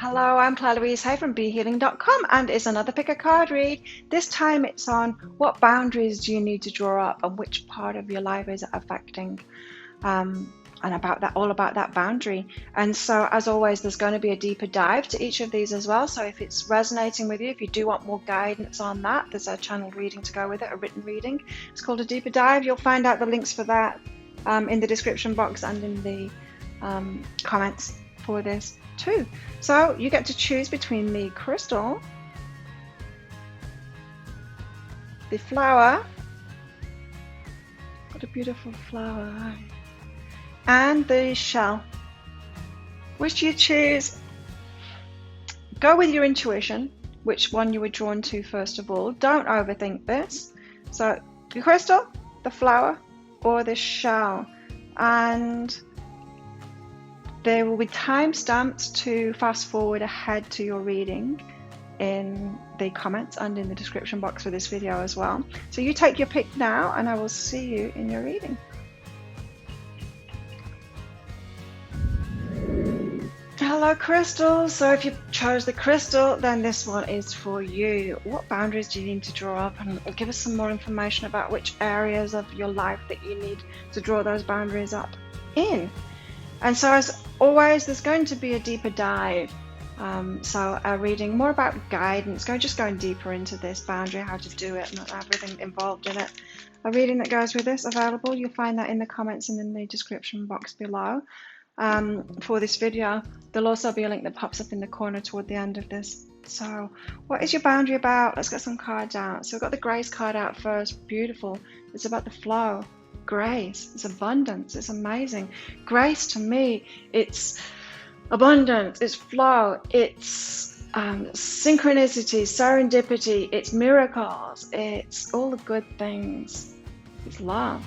Hello, I'm Claire Louise Hay from BeHealing.com, and it's another pick a card read. This time it's on what boundaries do you need to draw up and which part of your life is it affecting, and all about that boundary. And so, as always, there's going to be a deeper dive to each of these as well. So if it's resonating with you, if you do want more guidance on that, there's a channeled reading to go with it, a written reading. It's called a deeper dive. You'll find out the links for that in the description box and in the comments for this too. So you get to choose between the crystal, the flower, what a beautiful flower, and the shell. Which do you choose? Go with your intuition, which one you were drawn to first of all. Don't overthink this. So the crystal, the flower, or the shell. And there will be timestamps to fast forward ahead to your reading in the comments and in the description box for this video as well. So you take your pick now, and I will see you in your reading. Hello crystals. So if you chose the crystal, then this one is for you. What boundaries do you need to draw up, and give us some more information about which areas of your life that you need to draw those boundaries up in. And so, as always, there's going to be a deeper dive. So a reading more about guidance, just going deeper into this boundary, how to do it, and everything involved in it. A reading that goes with this available. You'll find that in the comments and in the description box below for this video. There'll also be a link that pops up in the corner toward the end of this. So what is your boundary about? Let's get some cards out. So we've got the grace card out first. Beautiful. It's about the flow. Grace, it's abundance, it's amazing. Grace to me, it's abundance, it's flow, it's synchronicity, serendipity, it's miracles, it's all the good things, it's love.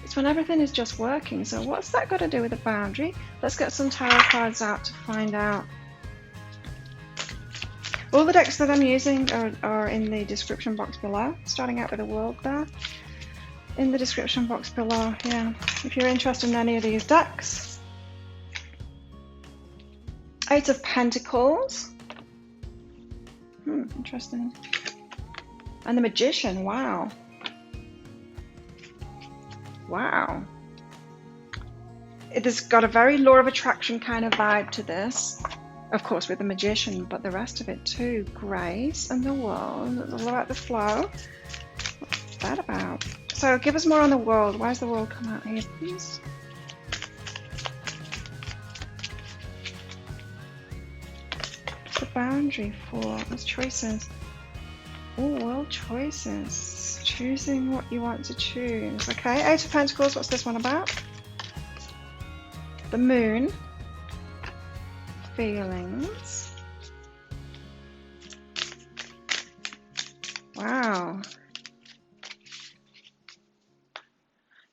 It's when everything is just working. So what's that got to do with a boundary? Let's get some tarot cards out to find out. All the decks that I'm using are in the description box below, starting out with a world there. In the description box below, yeah, if you're interested in any of these decks. Eight of Pentacles. Interesting. And the Magician, wow. Wow. It has got a very law of attraction kind of vibe to this. Of course with the Magician, but the rest of it too. Grace and the world. It's all about the flow. What's that about? So give us more on the world. Why does the world come out here, please? The boundary for those choices. Oh, world choices. Choosing what you want to choose. Okay, Eight of Pentacles. What's this one about? The Moon. Feelings. Wow.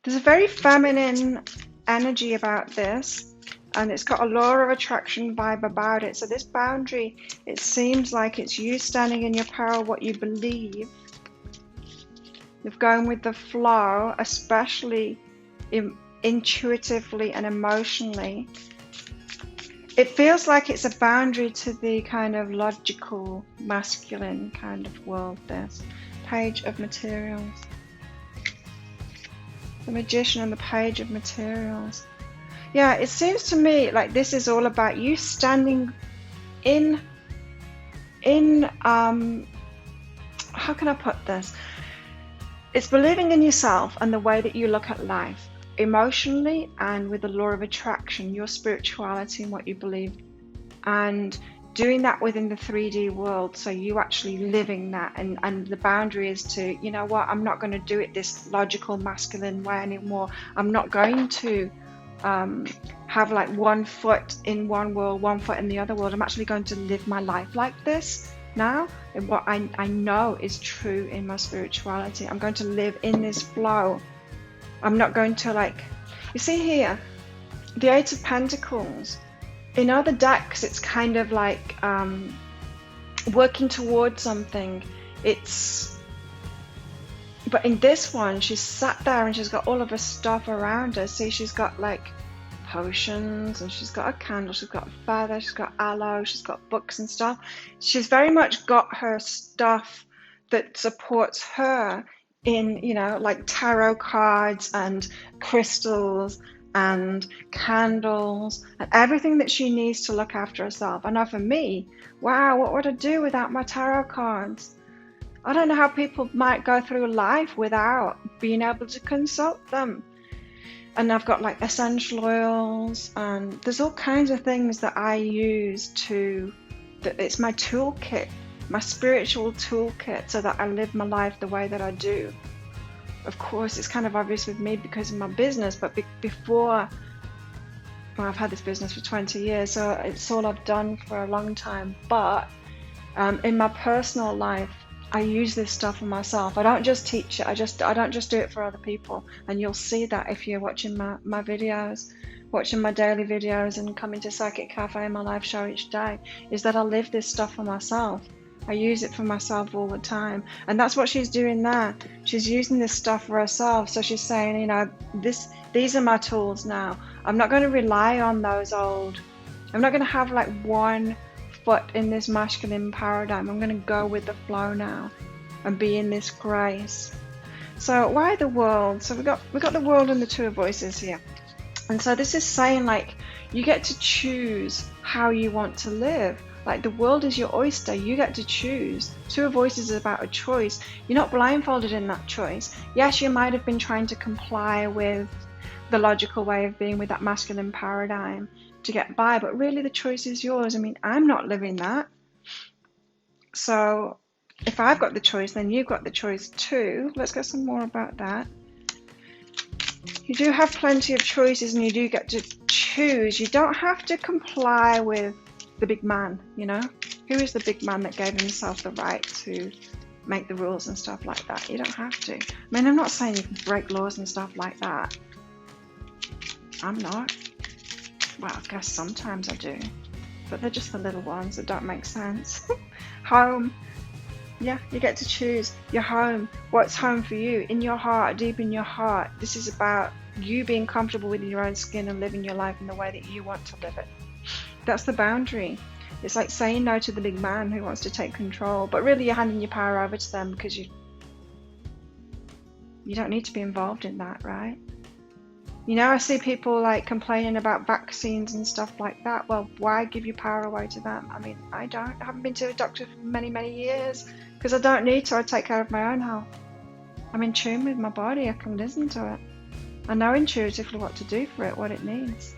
There's a very feminine energy about this, and it's got a law of attraction vibe about it. So this boundary, it seems like it's you standing in your power, what you believe. You're going with the flow, especially intuitively and emotionally. It feels like it's a boundary to the kind of logical, masculine kind of world, this Page of Materials. The Magician and the Page of Materials. Yeah, it seems to me like this is all about you standing in how can I put this? It's believing in yourself and the way that you look at life, emotionally and with the law of attraction, your spirituality and what you believe, and doing that within the 3D world. So you actually living that, and the boundary is to, you know what, I'm not going to do it this logical masculine way anymore. I'm not going to have like one foot in one world, one foot in the other world. I'm actually going to live my life like this now, and what I know is true in my spirituality. I'm going to live in this flow. I'm not going to, like, you see here, the Eight of Pentacles. In other decks, it's kind of like working towards something. But in this one, she's sat there and she's got all of her stuff around her. See, she's got like potions, and she's got a candle, she's got a feather, she's got aloe, she's got books and stuff. She's very much got her stuff that supports her in, like tarot cards and crystals and candles and everything that she needs to look after herself. I know for me, wow, what would I do without my tarot cards? I don't know how people might go through life without being able to consult them. And I've got like essential oils, and there's all kinds of things that I use it's my toolkit, my spiritual toolkit, so that I live my life the way that I do. Of course, it's kind of obvious with me because of my business, but before, well, I've had this business for 20 years, so it's all I've done for a long time. But in my personal life, I use this stuff for myself. I don't just teach it. I don't just do it for other people. And you'll see that if you're watching my videos, watching my daily videos and coming to Psychic Cafe, my live show each day, is that I live this stuff for myself. I use it for myself all the time. And that's what she's doing there. She's using this stuff for herself. So she's saying, these are my tools now. I'm not going to rely on those old. I'm not going to have like one foot in this masculine paradigm. I'm going to go with the flow now and be in this grace. So why the world? So we got the world and the two of voices here. And so this is saying like you get to choose how you want to live. Like the world is your oyster, you get to choose. Two of voices is about a choice. You're not blindfolded in that choice. Yes, you might have been trying to comply with the logical way of being with that masculine paradigm to get by, but really the choice is yours. I mean, I'm not living that. So if I've got the choice, then you've got the choice too. Let's get some more about that. You do have plenty of choices and you do get to choose. You don't have to comply with the big man, Who is the big man that gave himself the right to make the rules and stuff like that? You don't have to. I mean, I'm not saying you can break laws and stuff like that. I'm not. Well, I guess sometimes I do. But they're just the little ones that don't make sense. Home. Yeah, you get to choose your home. What's home for you? In your heart, deep in your heart. This is about you being comfortable within your own skin and living your life in the way that you want to live it. That's the boundary. It's like saying no to the big man who wants to take control, but really you're handing your power over to them because you don't need to be involved in that, right? I see people like complaining about vaccines and stuff like that. Well, why give your power away to them? I mean, I haven't been to a doctor for many, many years because I don't need to. I take care of my own health. I'm in tune with my body. I can listen to it. I know intuitively what to do for it, what it needs.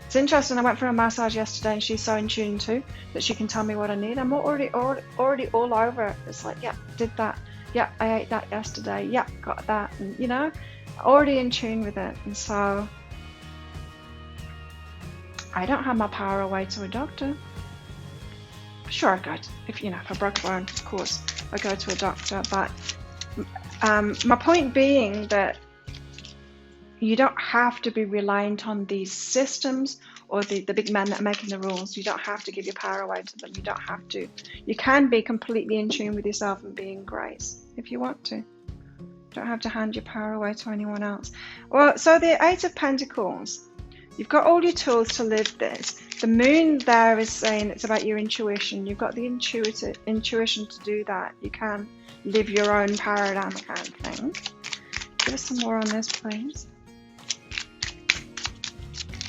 It's interesting. I went for a massage yesterday and she's so in tune too that she can tell me what I need. I'm already all over it. It's like, yeah, did that. Yeah, I ate that yesterday. Yeah, got that. And, already in tune with it. And so I don't have my power away to a doctor. Sure, I go to, if I broke a bone, of course, I go to a doctor. But my point being that you don't have to be reliant on these systems or the big men that are making the rules. You don't have to give your power away to them. You don't have to. You can be completely in tune with yourself and be in grace if you want to. You don't have to hand your power away to anyone else. Well, so the Eight of Pentacles. You've got all your tools to live this. The moon there is saying it's about your intuition. You've got the intuition to do that. You can live your own paradigm, I can't think. Give us some more on this, please.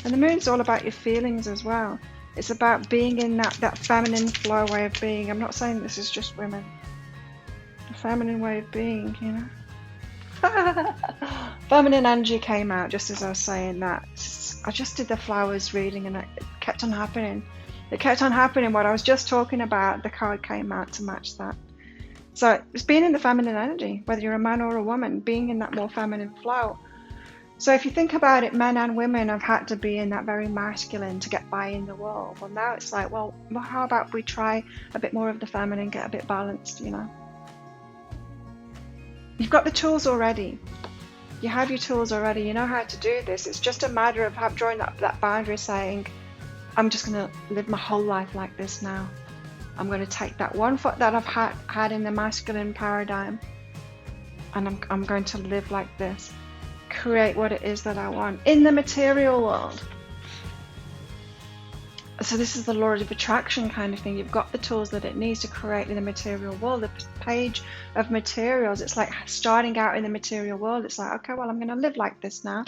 And the moon's all about your feelings as well. It's about being in that feminine flow way of being. I'm not saying this is just women. The feminine way of being, Feminine energy came out just as I was saying that. I just did the flowers reading and it kept on happening. It kept on happening. What I was just talking about, the card came out to match that. So it's being in the feminine energy, whether you're a man or a woman, being in that more feminine flow. So if you think about it, men and women have had to be in that very masculine to get by in the world. Well, now it's like, well, how about we try a bit more of the feminine, get a bit balanced, You've got the tools already. You have your tools already. You know how to do this. It's just a matter of drawing up that boundary saying, I'm just going to live my whole life like this now. I'm going to take that one foot that I've had in the masculine paradigm and I'm going to live like this. Create what it is that I want in the material world. So this is the law of attraction kind of thing. You've got the tools that it needs to create in the material world. The page of materials, it's like starting out in the material world. It's like, okay, well, I'm going to live like this now,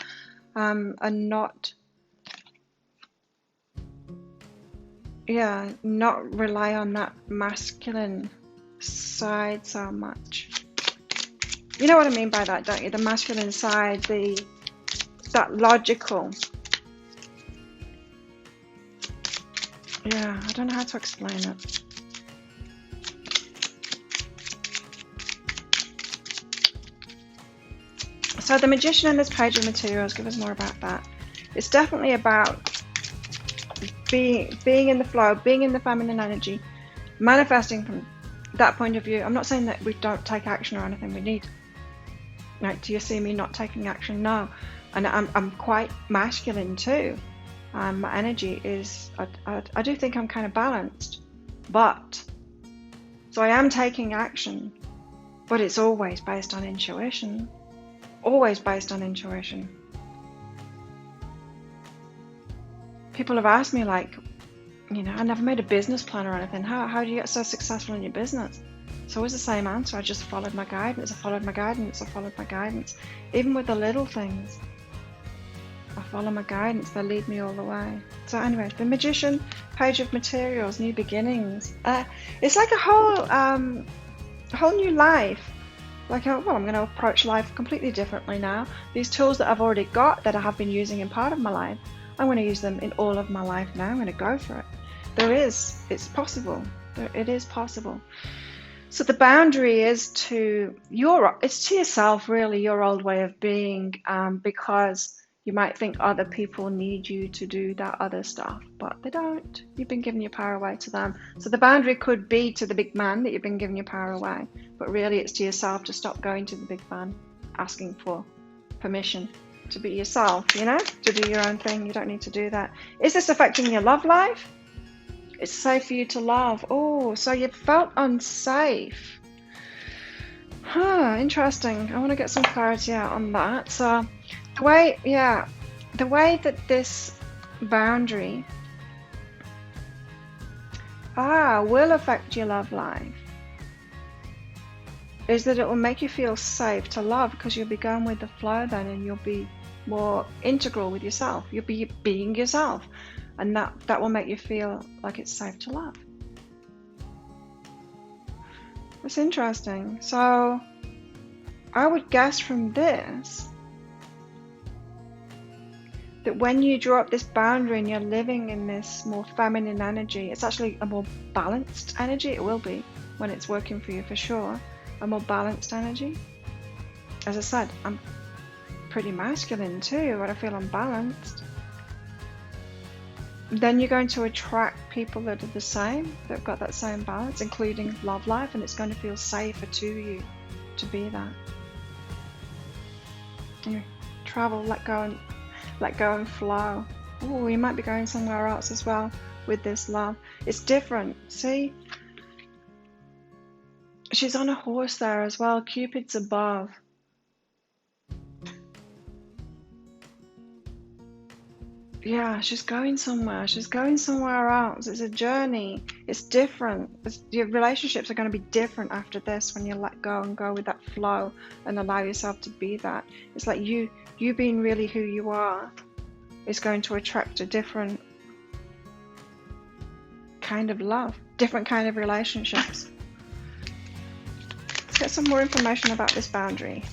and not rely on that masculine side so much. You know what I mean by that, don't you? The masculine side, that logical. Yeah, I don't know how to explain it. So the Magician and this page of materials, give us more about that. It's definitely about being in the flow, being in the feminine energy, manifesting from that point of view. I'm not saying that we don't take action or anything. We need. Like, do you see me not taking action? No. And I'm quite masculine too. My energy is, I do think I'm kind of balanced, but so I am taking action, but it's always based on intuition. Always based on intuition. People have asked me, like, you know, I never made a business plan or anything. How do you get so successful in your business? It's always the same answer. I just followed my guidance. I followed my guidance. I followed my guidance. Even with the little things, I follow my guidance. They lead me all the way. So anyway, the Magician, page of materials, new beginnings. It's like a whole new life. Like, well, I'm going to approach life completely differently now. These tools that I've already got, that I have been using in part of my life, I'm going to use them in all of my life now. I'm going to go for it. It's possible. It is possible. So the boundary is it's to yourself, really, your old way of being, because you might think other people need you to do that other stuff, but they don't. You've been giving your power away to them. So the boundary could be to the big man that you've been giving your power away, but really it's to yourself to stop going to the big man, asking for permission to be yourself, you know, to do your own thing. You don't need to do that. Is this affecting your love life? It's safe for you to love. Oh, so you felt unsafe. Interesting. I want to get some clarity out on that. So the way that this boundary will affect your love life is that it will make you feel safe to love, because you'll be going with the flow then, and you'll be more integral with yourself. You'll be being yourself, and that will make you feel like it's safe to love. That's interesting. So I would guess from this that when you draw up this boundary and you're living in this more feminine energy, it's actually a more balanced energy. It will be when it's working for you, for sure. A more balanced energy. As I said, I'm pretty masculine too, but I feel unbalanced. Then you're going to attract people that are the same, that have got that same balance, including love life, and it's going to feel safer to you to be that. You travel, let go and flow. Oh, you might be going somewhere else as well with this love. It's different. See? She's on a horse there as well. Cupid's above. Yeah, she's going somewhere. She's going somewhere else. It's a journey. It's different. Your relationships are going to be different after this, when you let go and go with that flow and allow yourself to be that. It's like you being really who you are is going to attract a different kind of love, different kind of relationships. Let's get some more information about this boundary.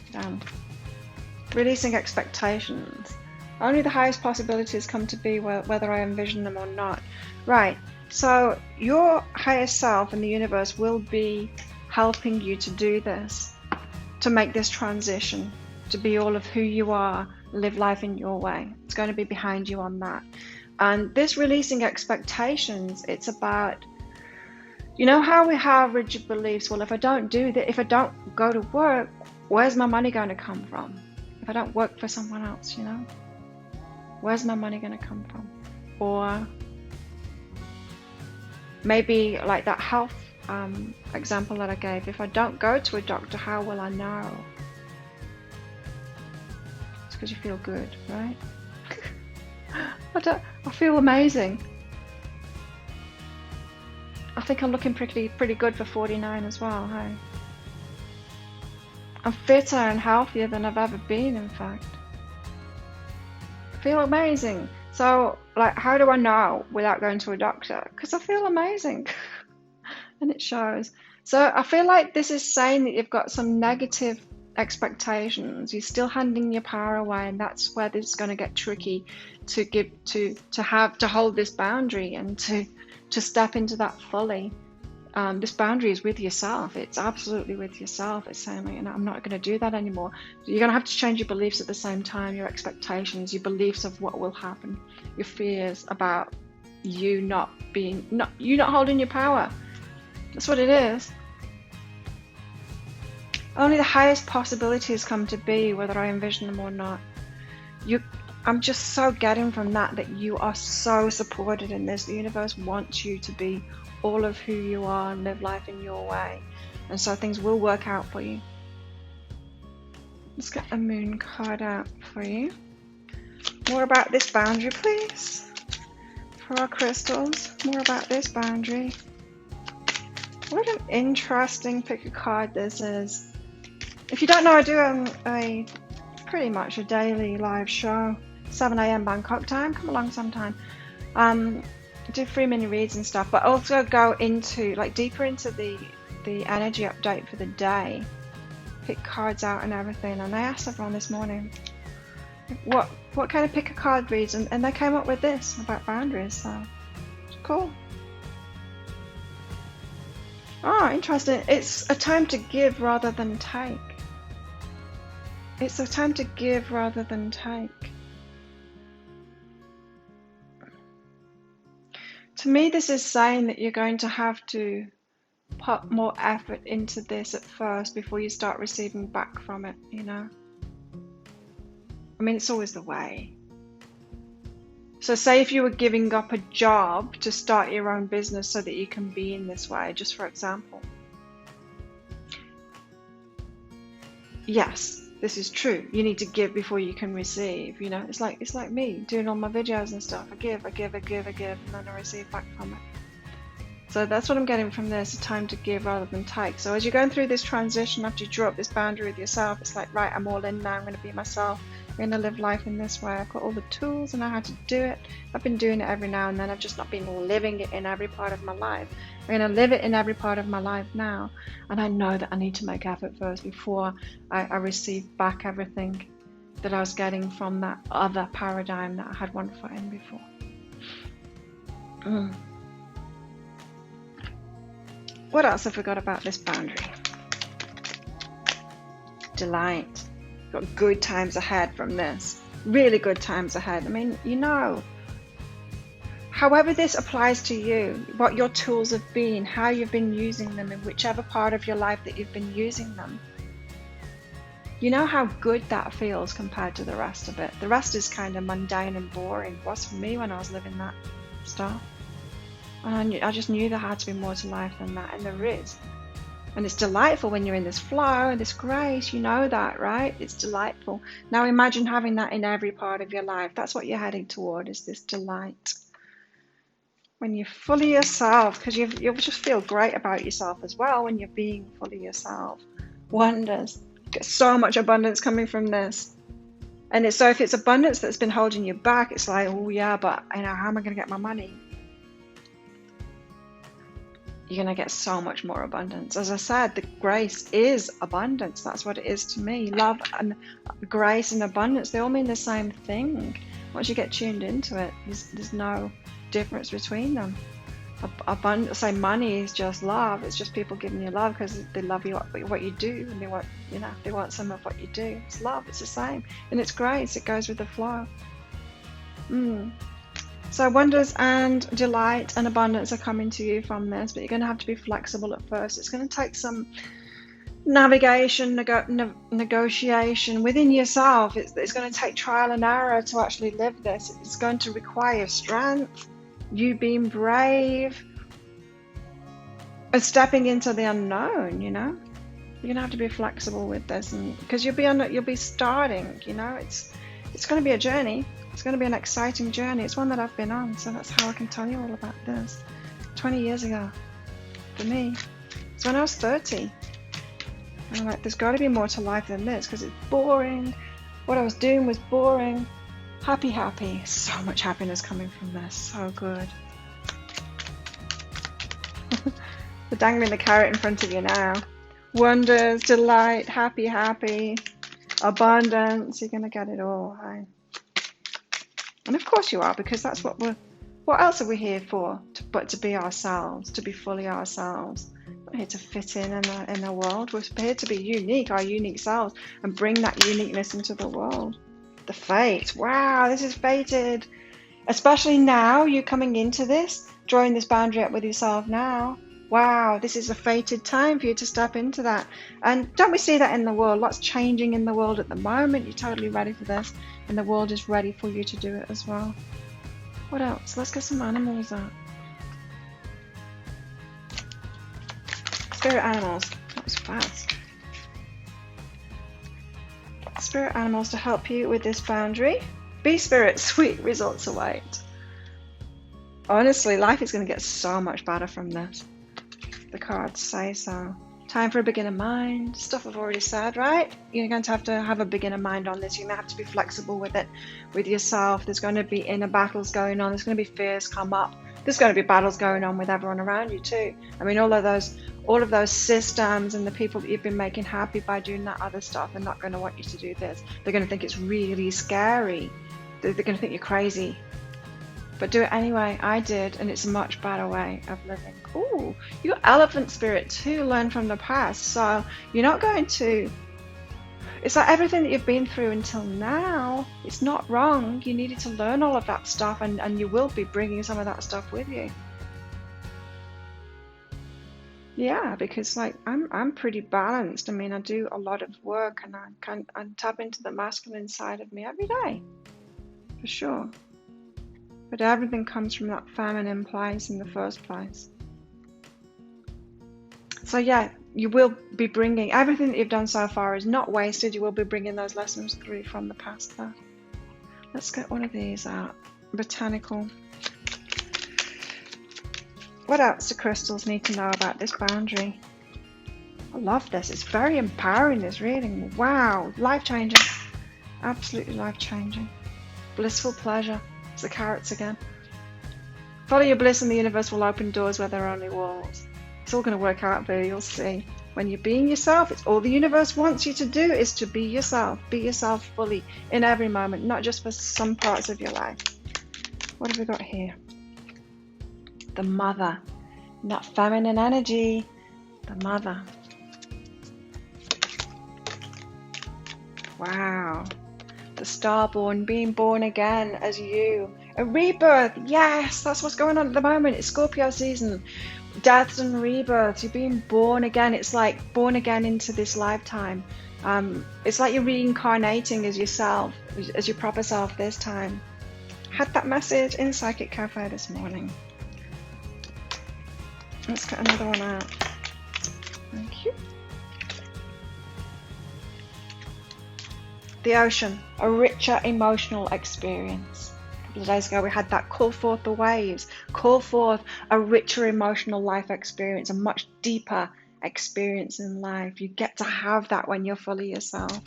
Releasing expectations. Only the highest possibilities come to be, whether I envision them or not. Right, so your higher self and the universe will be helping you to do this, to make this transition, to be all of who you are, live life in your way. It's going to be behind you on that. And this releasing expectations, it's about, you know how we have rigid beliefs? Well, if I don't do that, if I don't go to work, where's my money going to come from? If I don't work for someone else, you know? Where's my money going to come from? Or maybe like that health example that I gave. If I don't go to a doctor, how will I know? It's because you feel good, right? I feel amazing. I think I'm looking pretty good for 49 as well, hey? I'm fitter and healthier than I've ever been, in fact. I feel amazing. So, like, how do I know without going to a doctor? Because I feel amazing. And it shows. So I feel like this is saying that you've got some negative expectations. You're still handing your power away, and that's where this is going to get tricky to hold this boundary and to step into that fully. This boundary is with yourself. It's absolutely with yourself. It's saying, like, I'm not going to do that anymore. You're going to have to change your beliefs at the same time, your expectations, your beliefs of what will happen, your fears about you not holding your power. That's what it is. Only the highest possibilities come to be, whether I envision them or not. I'm just so getting from that you are so supported in this. The universe wants you to be all of who you are and live life in your way. And so things will work out for you. Let's get a moon card out for you. More about this boundary, please. For our crystals, more about this boundary. What an interesting pick a card this is. If you don't know, I do a pretty much a daily live show, 7 a.m. Bangkok time. Come along sometime. I do free mini reads and stuff, but also go into deeper into the energy update for the day. Pick cards out and everything. And I asked everyone this morning, what kind of pick a card reads, and they came up with this about boundaries. So it's cool. Oh, interesting. It's a time to give rather than take. It's a time to give rather than take. To me, this is saying that you're going to have to put more effort into this at first before you start receiving back from it, you know? I mean, it's always the way. So say if you were giving up a job to start your own business so that you can be in this way, just for example. Yes, this is true. You need to give before you can receive, you know. It's like me doing all my videos and stuff. I give, and then I receive back from it. So that's what I'm getting from this, a time to give rather than take. So as you're going through this transition, after you draw up this boundary with yourself, it's like, right, I'm all in now, I'm going to be myself. I'm going to live life in this way. I've got all the tools, I know how to do it. I've been doing it every now and then. I've just not been living it in every part of my life. I'm going to live it in every part of my life now. And I know that I need to make effort first before I receive back everything that I was getting from that other paradigm that I had one foot in before. What else have we got about this boundary? Delight. Got good times ahead from this. Really good times ahead. I mean, you know, however this applies to you, what your tools have been, how you've been using them in whichever part of your life that you've been using them. You know how good that feels compared to the rest of it. The rest is kind of mundane and boring. It was for me when I was living that stuff. And I just knew there had to be more to life than that, and there is. And it's delightful when you're in this flow and this grace, you know that, right? It's delightful. Now imagine having that in every part of your life. That's what you're heading toward, is this delight. When you're fully yourself, because you'll just feel great about yourself as well when you're being fully yourself. Wonders. Get so much abundance coming from this. And so if it's abundance that's been holding you back, it's like, oh yeah, but you know, how am I going to get my money? You're going to get so much more abundance. As I said, the grace is abundance. That's what it is to me. Love and grace and abundance, they all mean the same thing. Once you get tuned into it, there's no difference between them. Abundance, say money is just love. It's just people giving you love because they love you what you do, and they want some of what you do. It's love. It's the same, and it's grace. It goes with the flow. So wonders and delight and abundance are coming to you from this, but you're going to have to be flexible at first. It's going to take some navigation, negotiation within yourself. It's going to take trial and error to actually live this. It's going to require strength, you being brave, and stepping into the unknown, you know. You're going to have to be flexible with this, and because you'll be starting, you know. It's going to be a journey. It's going to be an exciting journey. It's one that I've been on, so that's how I can tell you all about this. 20 years ago. for me. It's when I was 30. And I'm like, there's got to be more to life than this, because it's boring. What I was doing was boring. Happy. So much happiness coming from this. So good. We're dangling the carrot in front of you now. Wonders, delight, happy, abundance. You're going to get it all, right? And of course you are, because that's what else are we here for? But to be ourselves, to be fully ourselves. We're not here to fit in the world. We're here to be unique, our unique selves, and bring that uniqueness into the world. The fate. Wow, this is fated. Especially now, you coming into this, drawing this boundary up with yourself now. Wow, this is a fated time for you to step into that. And don't we see that in the world? Lots changing in the world at the moment. You're totally ready for this. And the world is ready for you to do it as well. What else? Let's get some animals out. Spirit animals. That was fast. Spirit animals to help you with this boundary. Be spirit, sweet results await. Honestly, life is going to get so much better from this. The cards say so. Time for a beginner mind. Stuff I've already said, right? You're going to have a beginner mind on this. You're going to have to be flexible with it, with yourself. There's going to be inner battles going on. There's going to be fears come up. There's going to be battles going on with everyone around you too. I mean, all of those systems and the people that you've been making happy by doing that other stuff are not going to want you to do this. They're going to think it's really scary. They're going to think you're crazy. But do it anyway. I did, and it's a much better way of living. Ooh, you got elephant spirit too, learn from the past. So you're not going to, it's like everything that you've been through until now, it's not wrong. You needed to learn all of that stuff, and you will be bringing some of that stuff with you. Yeah, because like I'm pretty balanced. I mean, I do a lot of work, and I tap into the masculine side of me every day, for sure. But everything comes from that feminine place in the first place. So yeah, you will be bringing everything that you've done so far is not wasted. You will be bringing those lessons through from the past there. Let's get one of these out. Botanical. What else do crystals need to know about this boundary? I love this. It's very empowering, this reading. Wow, life-changing. Absolutely life-changing. Blissful pleasure. It's the carrots again. Follow your bliss and the universe will open doors where there are only walls. It's all going to work out for you, you'll see. When you're being yourself, it's all the universe wants you to do is to be yourself. Be yourself fully in every moment, not just for some parts of your life. What have we got here? The mother. That feminine energy. The mother. Wow. The starborn, being born again as you. A rebirth. Yes, that's what's going on at the moment. It's Scorpio season. Deaths and rebirths. You're being born again. It's like born again into this lifetime. It's like you're reincarnating as yourself, as your proper self this time. Had that message in Psychic Cafe this morning. Let's get another one out. Thank you. The ocean, a richer emotional experience. A couple of days ago we had that call forth the waves, call forth a richer emotional life experience, a much deeper experience in life. You get to have that when you're fully yourself.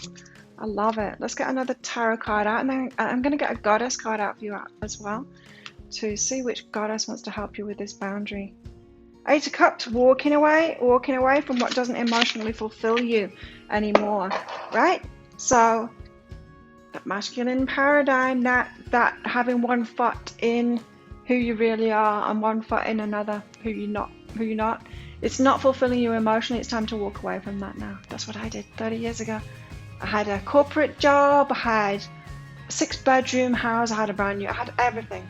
I love it. Let's get another tarot card out, and then I'm going to get a goddess card out for you as well to see which goddess wants to help you with this boundary. Eight of Cups, walking away from what doesn't emotionally fulfill you anymore, right? So that masculine paradigm, that having one foot in who you really are and one foot in another, who you're not. It's not fulfilling you emotionally. It's time to walk away from that now. That's what I did 30 years ago. I had a corporate job, I had a 6-bedroom house, I had everything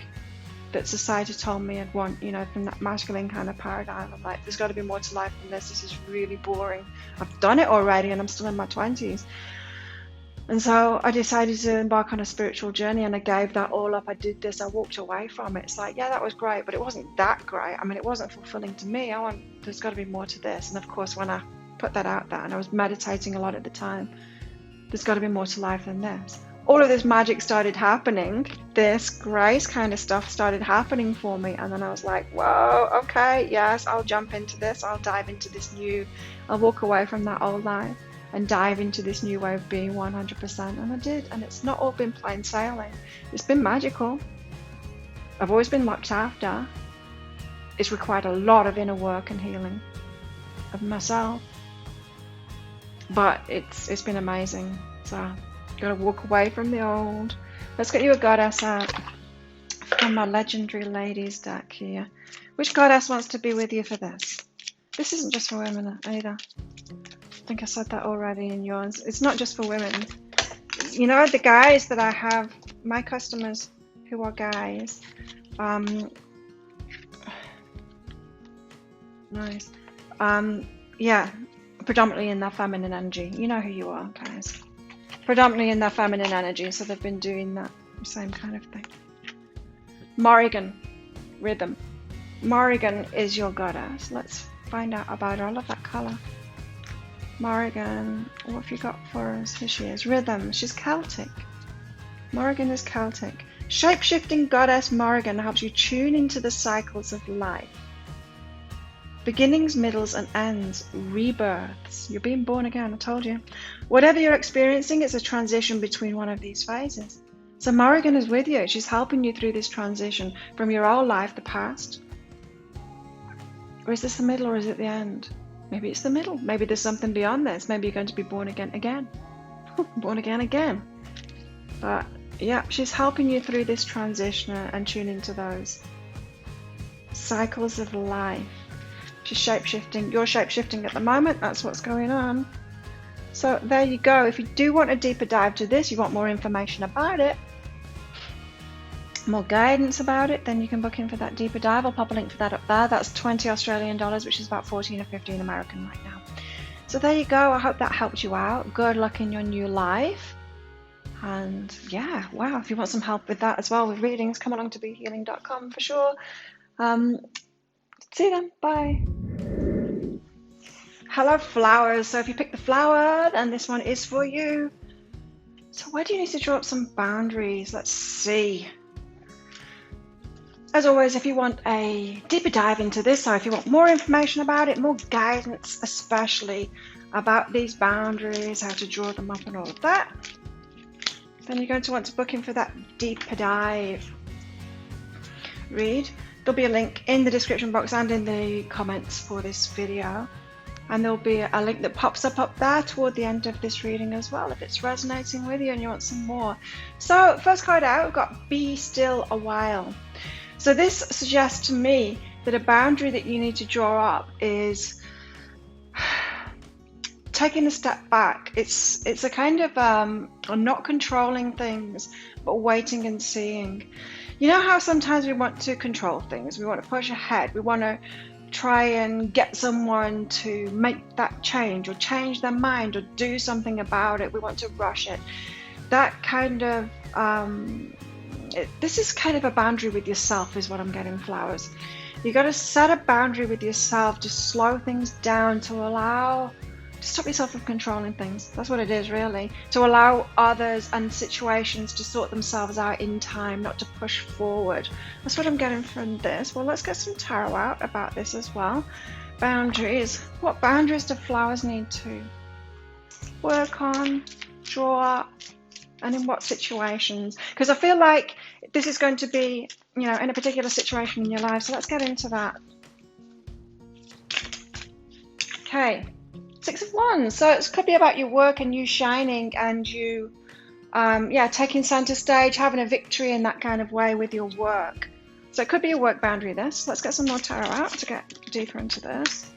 that society told me I'd want, from that masculine kind of paradigm. I'm like, there's got to be more to life than this. This is really boring. I've done it already and I'm still in my 20s. And so I decided to embark on a spiritual journey, and I gave that all up. I did this, I walked away from it. It's like, yeah, that was great, but it wasn't that great. I mean, it wasn't fulfilling to me. There's got to be more to this. And of course, when I put that out there, and I was meditating a lot at the time, there's got to be more to life than this. all of this magic started happening. This grace kind of stuff started happening for me. And then I was like, whoa, okay, yes, I'll jump into this. I'll dive into this new, I'll walk away from that old life and dive into this new way of being 100%. And I did. And it's not all been plain sailing. It's been magical. I've always been looked after. It's required a lot of inner work and healing of myself. But it's been amazing. So gotta walk away from the old. Let's get you a goddess out from my legendary ladies deck here. Which goddess wants to be with you for this? This isn't just for women either. I think I said that already in yours. It's not just for women. You know, the guys that I have, my customers who are guys, nice. Yeah, predominantly in their feminine energy. You know who you are, guys. Predominantly in their feminine energy, so they've been doing that same kind of thing. Morrigan, rhythm. Morrigan is your goddess. Let's find out about her. I love that color. Morrigan, what have you got for us? Here she is. Rhythm. She's Celtic. Morrigan is Celtic. Shape-shifting goddess Morrigan helps you tune into the cycles of life. Beginnings, middles, and ends. Rebirths. You're being born again, I told you. Whatever you're experiencing, it's a transition between one of these phases. So Morrigan is with you. She's helping you through this transition from your old life, the past. Or is this the middle or is it the end? Maybe it's the middle. Maybe there's something beyond this. Maybe you're going to be born again. Born again. But yeah, she's helping you through this transition and tune into those cycles of life. She's shape-shifting. You're shape-shifting at the moment. That's what's going on. So there you go. If you do want a deeper dive to this, you want more information about it, more guidance about it, then you can book in for that deeper dive. I'll pop a link for that up there. That's 20 Australian dollars, which is about 14 or 15 American right now. So there you go. I hope that helped you out. Good luck in your new life. And yeah, wow, if you want some help with that as well, with readings, come along to behealing.com for sure. See you then. Bye. Hello, flowers. So if you pick the flower, then this one is for you. So where do you need to draw up some boundaries? Let's see. As always, if you want a deeper dive into this, or if you want more information about it, more guidance, especially about these boundaries, how to draw them up and all of that, then you're going to want to book in for that deeper dive read. There'll be a link in the description box and in the comments for this video. And there'll be a link that pops up there toward the end of this reading as well, if it's resonating with you and you want some more. So first card out, we've got Be Still a While. So this suggests to me that a boundary that you need to draw up is taking a step back. It's a kind of not controlling things, but waiting and seeing. You know how sometimes we want to control things, we want to push ahead, we want to try and get someone to make that change or change their mind or do something about it. We want to rush it. That kind of this is kind of a boundary with yourself is what I'm getting, flowers. You got to set a boundary with yourself to slow things down, to stop yourself from controlling things. That's what it is, really. To allow others and situations to sort themselves out in time, not to push forward. That's what I'm getting from this. Well, let's get some tarot out about this as well. Boundaries. What boundaries do flowers need to work on, draw up, and in what situations? Because I feel like this is going to be, in a particular situation in your life. So let's get into that. Okay. 6 of Wands. So it could be about your work and you shining and you, taking center stage, having a victory in that kind of way with your work. So it could be a work boundary, this. Let's get some more tarot out to get deeper into this.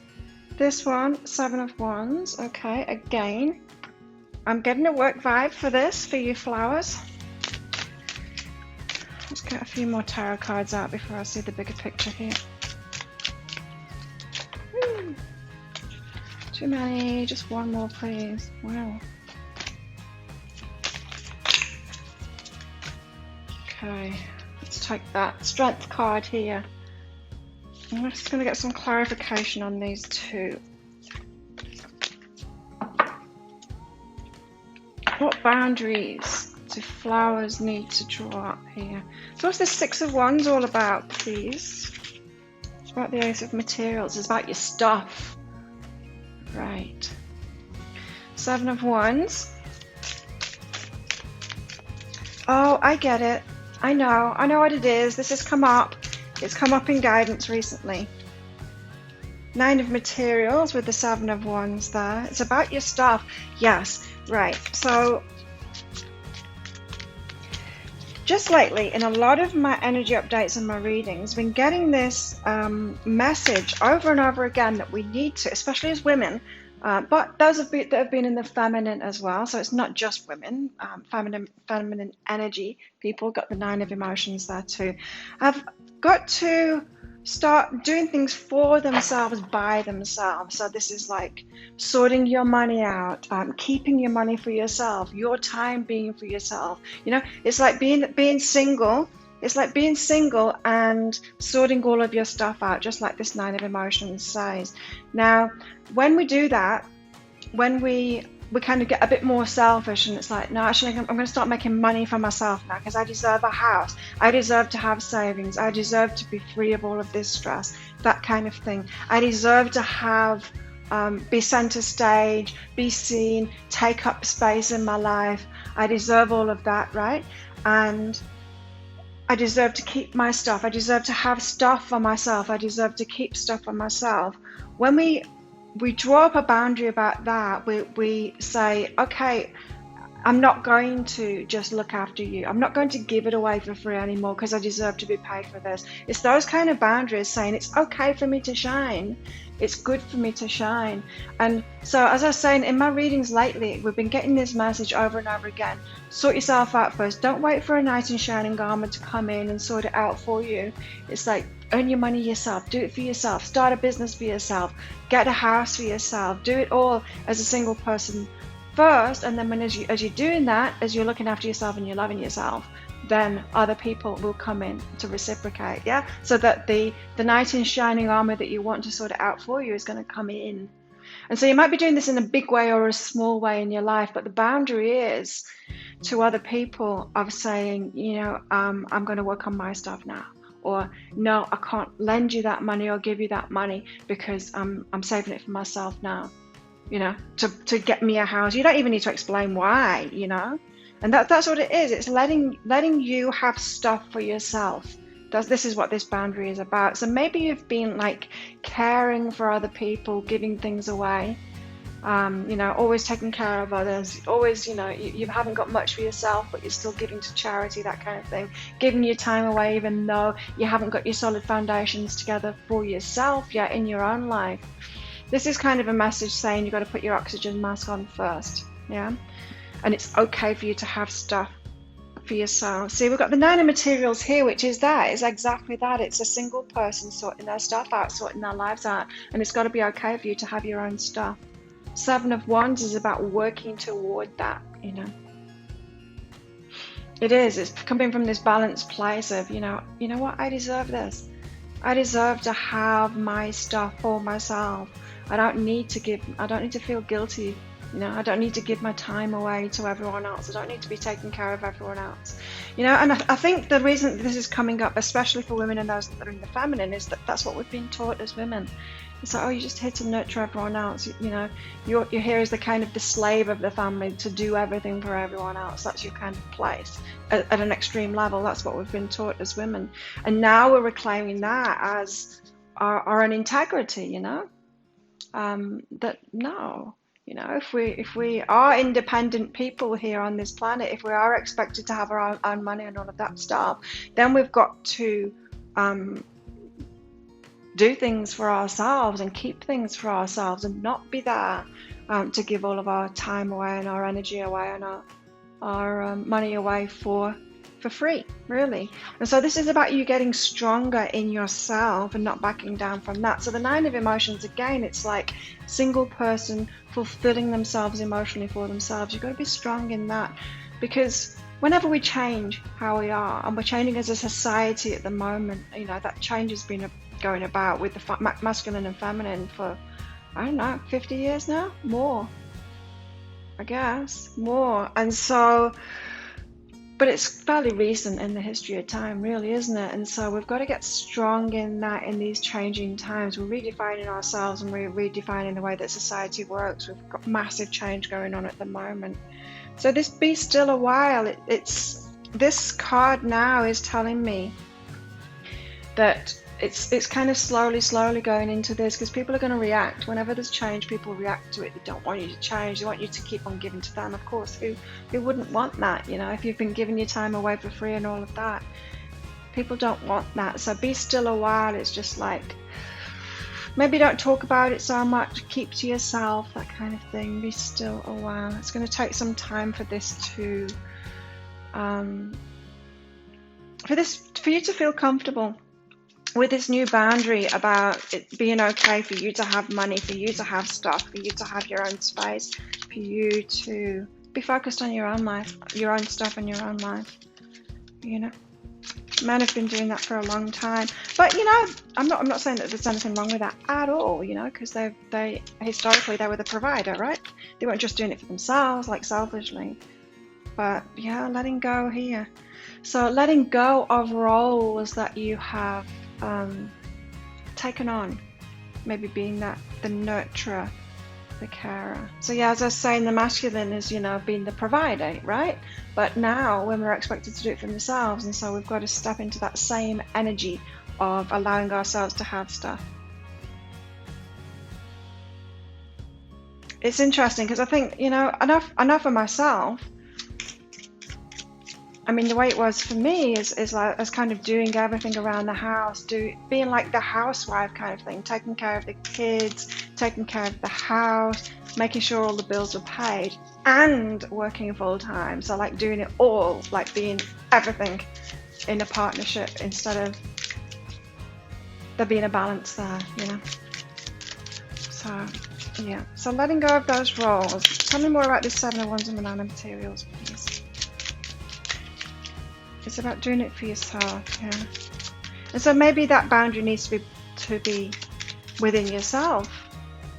This one, 7 of Wands. Okay, again, I'm getting a work vibe for this, for you flowers. Let's get a few more tarot cards out before I see the bigger picture here. Too many, just one more please. Wow. Okay, let's take that Strength card here. I'm just going to get some clarification on these two. What boundaries do flowers need to draw up here? So what's the Six of Wands all about, please? It's about the Ace of Materials. It's about your stuff. Right. Seven of Wands. Oh, I get it. I know what it is. This has come up. It's come up in guidance recently. Nine of Materials with the Seven of Wands there. It's about your stuff. Yes, right. So just lately, in a lot of my energy updates and my readings, I've been getting this message over and over again that we need to, especially as women, but those that have been in the feminine as well. So it's not just women, feminine energy people, got the Nine of Emotions there too. Have got to start doing things for themselves, by themselves. So this is like sorting your money out, keeping your money for yourself, your time being for yourself. You know, it's like being single. It's like being single and sorting all of your stuff out, just like this Nine of Emotions says. Now, when we do that, when we kind of get a bit more selfish, and it's like, no, actually, I'm going to start making money for myself now because I deserve a house. I deserve to have savings. I deserve to be free of all of this stress, that kind of thing. I deserve to have, be center stage, be seen, take up space in my life. I deserve all of that, right? And I deserve to keep my stuff. I deserve to have stuff for myself. I deserve to keep stuff for myself. When we draw up a boundary about that, we say, okay, I'm not going to just look after you. I'm not going to give it away for free anymore because I deserve to be paid for this. It's those kind of boundaries saying it's okay for me to shine. It's good for me to shine. And so, as I was saying, in my readings lately, we've been getting this message over and over again. Sort yourself out first. Don't wait for a knight in shining armor to come in and sort it out for you. It's like, earn your money yourself. Do it for yourself. Start a business for yourself. Get a house for yourself. Do it all as a single person first. And then as you're doing that, as you're looking after yourself and you're loving yourself, then other people will come in to reciprocate, yeah? So that the knight in shining armor that you want to sort it out for you is going to come in. And so you might be doing this in a big way or a small way in your life, but the boundary is to other people of saying, you know, I'm going to work on my stuff now. Or, no, I can't lend you that money or give you that money because I'm saving it for myself now, you know, to get me a house. You don't even need to explain why, you know. And that's what it is. It's letting you have stuff for yourself. This is what this boundary is about. So maybe you've been like caring for other people, giving things away, you know, always taking care of others, always, you know, you haven't got much for yourself, but you're still giving to charity, that kind of thing, giving your time away even though you haven't got your solid foundations together for yourself yet in your own life. This is kind of a message saying you've got to put your oxygen mask on first, yeah? And it's okay for you to have stuff for yourself. See, we've got the Nine of Materials here, which is that. It's exactly that. It's a single person sorting their stuff out, sorting their lives out. And it's got to be okay for you to have your own stuff. Seven of Wands is about working toward that, you know. It is. It's coming from this balanced place of, you know what? I deserve this. I deserve to have my stuff for myself. I don't need to feel guilty. You know, I don't need to give my time away to everyone else. I don't need to be taking care of everyone else. You know, and I think the reason this is coming up, especially for women and those that are in the feminine, is that that's what we've been taught as women. It's like, oh, you're just here to nurture everyone else. You know, you're here as the kind of the slave of the family to do everything for everyone else. That's your kind of place at an extreme level. That's what we've been taught as women. And now we're reclaiming that as our own integrity, you know, that no. You know, if we are independent people here on this planet, if we are expected to have our own money and all of that stuff, then we've got to do things for ourselves and keep things for ourselves and not be there to give all of our time away and our energy away and our money away for free, really. And so this is about you getting stronger in yourself and not backing down from that. So the Nine of Emotions, again, it's like single person fulfilling themselves emotionally for themselves. You've got to be strong in that, because whenever we change how we are, and we're changing as a society at the moment, you know, that change has been going about with the masculine and feminine for, I don't know, 50 years now? More, I guess, more. And so But it's fairly recent in the history of time, really, isn't it? And so we've got to get strong in that in these changing times. We're redefining ourselves and we're redefining the way that society works. We've got massive change going on at the moment. So this be still a while. It's this card now is telling me that it's kind of slowly going into this, because people are going to react. Whenever there's change, people react to it. They don't want you to change. They want you to keep on giving to them. Of course, who wouldn't want that? You know, if you've been giving your time away for free and all of that, people don't want that. So be still a while. It's just like, maybe don't talk about it so much. Keep to yourself, that kind of thing. Be still a while. It's going to take some time for this to, for you to feel comfortable with this new boundary about it being okay for you to have money, for you to have stuff, for you to have your own space, for you to be focused on your own life, your own stuff and your own life. You know, men have been doing that for a long time, but you know, I'm not saying that there's anything wrong with that at all, you know, because they historically they were the provider, right? They weren't just doing it for themselves, like selfishly. But yeah, letting go here. So letting go of roles that you have taken on, maybe being the nurturer, the carer. So yeah, as I was saying, the masculine is, you know, being the provider, right? But now women are expected to do it for themselves, and so we've got to step into that same energy of allowing ourselves to have stuff. It's interesting because I think, you know, enough for myself. I mean, the way it was for me is like as kind of doing everything around the house, being like the housewife kind of thing, taking care of the kids, taking care of the house, making sure all the bills were paid, and working full time. So like doing it all, like being everything in a partnership instead of there being a balance there, you know. So yeah, so letting go of those roles. Tell me more about this Seven of Wands and the Nine of Materials, please. It's about doing it for yourself, yeah. And so maybe that boundary needs to be within yourself.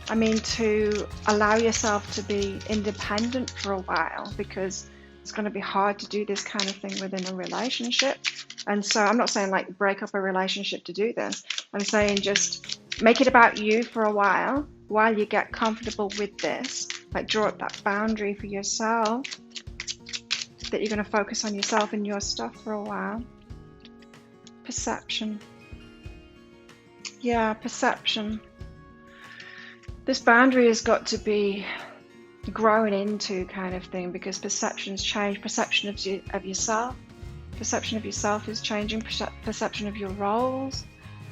I mean, to allow yourself to be independent for a while, because it's going to be hard to do this kind of thing within a relationship. And so I'm not saying like break up a relationship to do this. I'm saying just make it about you for a while you get comfortable with this. Like draw up that boundary for yourself, that you're going to focus on yourself and your stuff for a while. Perception. Yeah, perception. This boundary has got to be grown into kind of thing, because perceptions change. Perception of yourself. Perception of yourself is changing. Perception of your roles,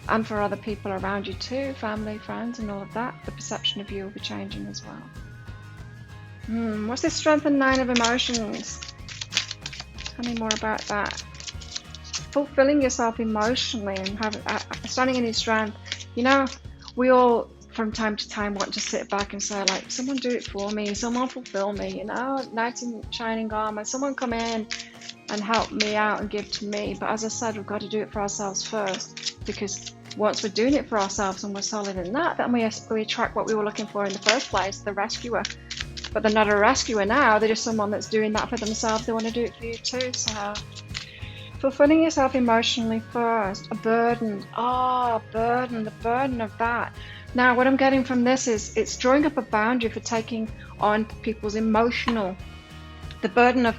and for other people around you too, family, friends and all of that. The perception of you will be changing as well. What's this Strength and Nine of Emotions? Tell me more about that. Fulfilling yourself emotionally and standing in your strength. You know, we all from time to time want to sit back and say like, someone do it for me, someone fulfill me, you know, knight in shining armor, someone come in and help me out and give to me. But as I said, we've got to do it for ourselves first, because once we're doing it for ourselves and we're solid in that, then we attract what we were looking for in the first place, the rescuer. But they're not a rescuer now, they're just someone that's doing that for themselves. They want to do it for you too. So fulfilling yourself emotionally first. A burden. Burden, the burden of that. Now what I'm getting from this is it's drawing up a boundary for taking on people's emotional, the burden of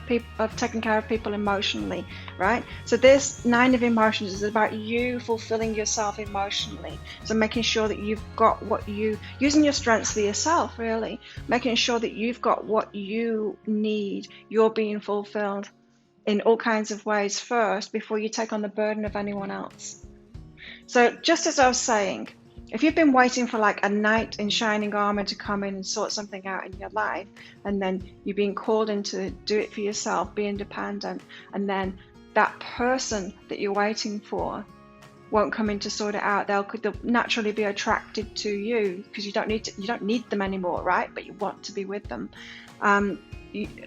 taking care of people emotionally, right? So this Nine of Emotions is about you fulfilling yourself emotionally. So making sure that you've got what using your strengths for yourself, really. Making sure that you've got what you need. You're being fulfilled in all kinds of ways first before you take on the burden of anyone else. So just as I was saying, if you've been waiting for like a knight in shining armor to come in and sort something out in your life, and then you're being called in to do it for yourself, be independent, and then that person that you're waiting for won't come in to sort it out, they'll naturally be attracted to you because you don't need them anymore, right? But you want to be with them.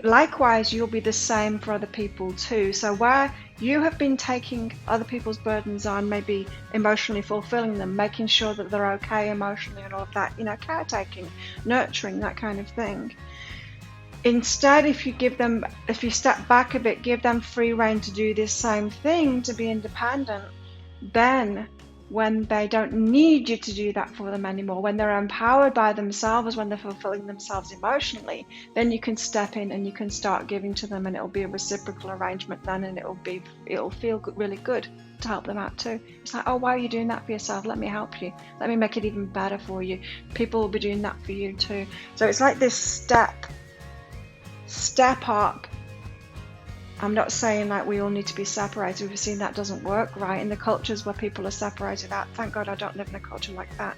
Likewise, you'll be the same for other people too. So where you have been taking other people's burdens on, maybe emotionally fulfilling them, making sure that they're okay emotionally and all of that, you know, caretaking, nurturing, that kind of thing. Instead, if you step back a bit, give them free rein to do this same thing, to be independent, then when they don't need you to do that for them anymore, when they're empowered by themselves, when they're fulfilling themselves emotionally, then you can step in and you can start giving to them, and it'll be a reciprocal arrangement then, and it'll feel really good to help them out too. It's like, oh, why are you doing that for yourself? Let me help you. Let me make it even better for you. People will be doing that for you too. So it's like this step up. I'm not saying like we all need to be separated. We've seen that doesn't work, right? In the cultures where people are separated out, thank God I don't live in a culture like that.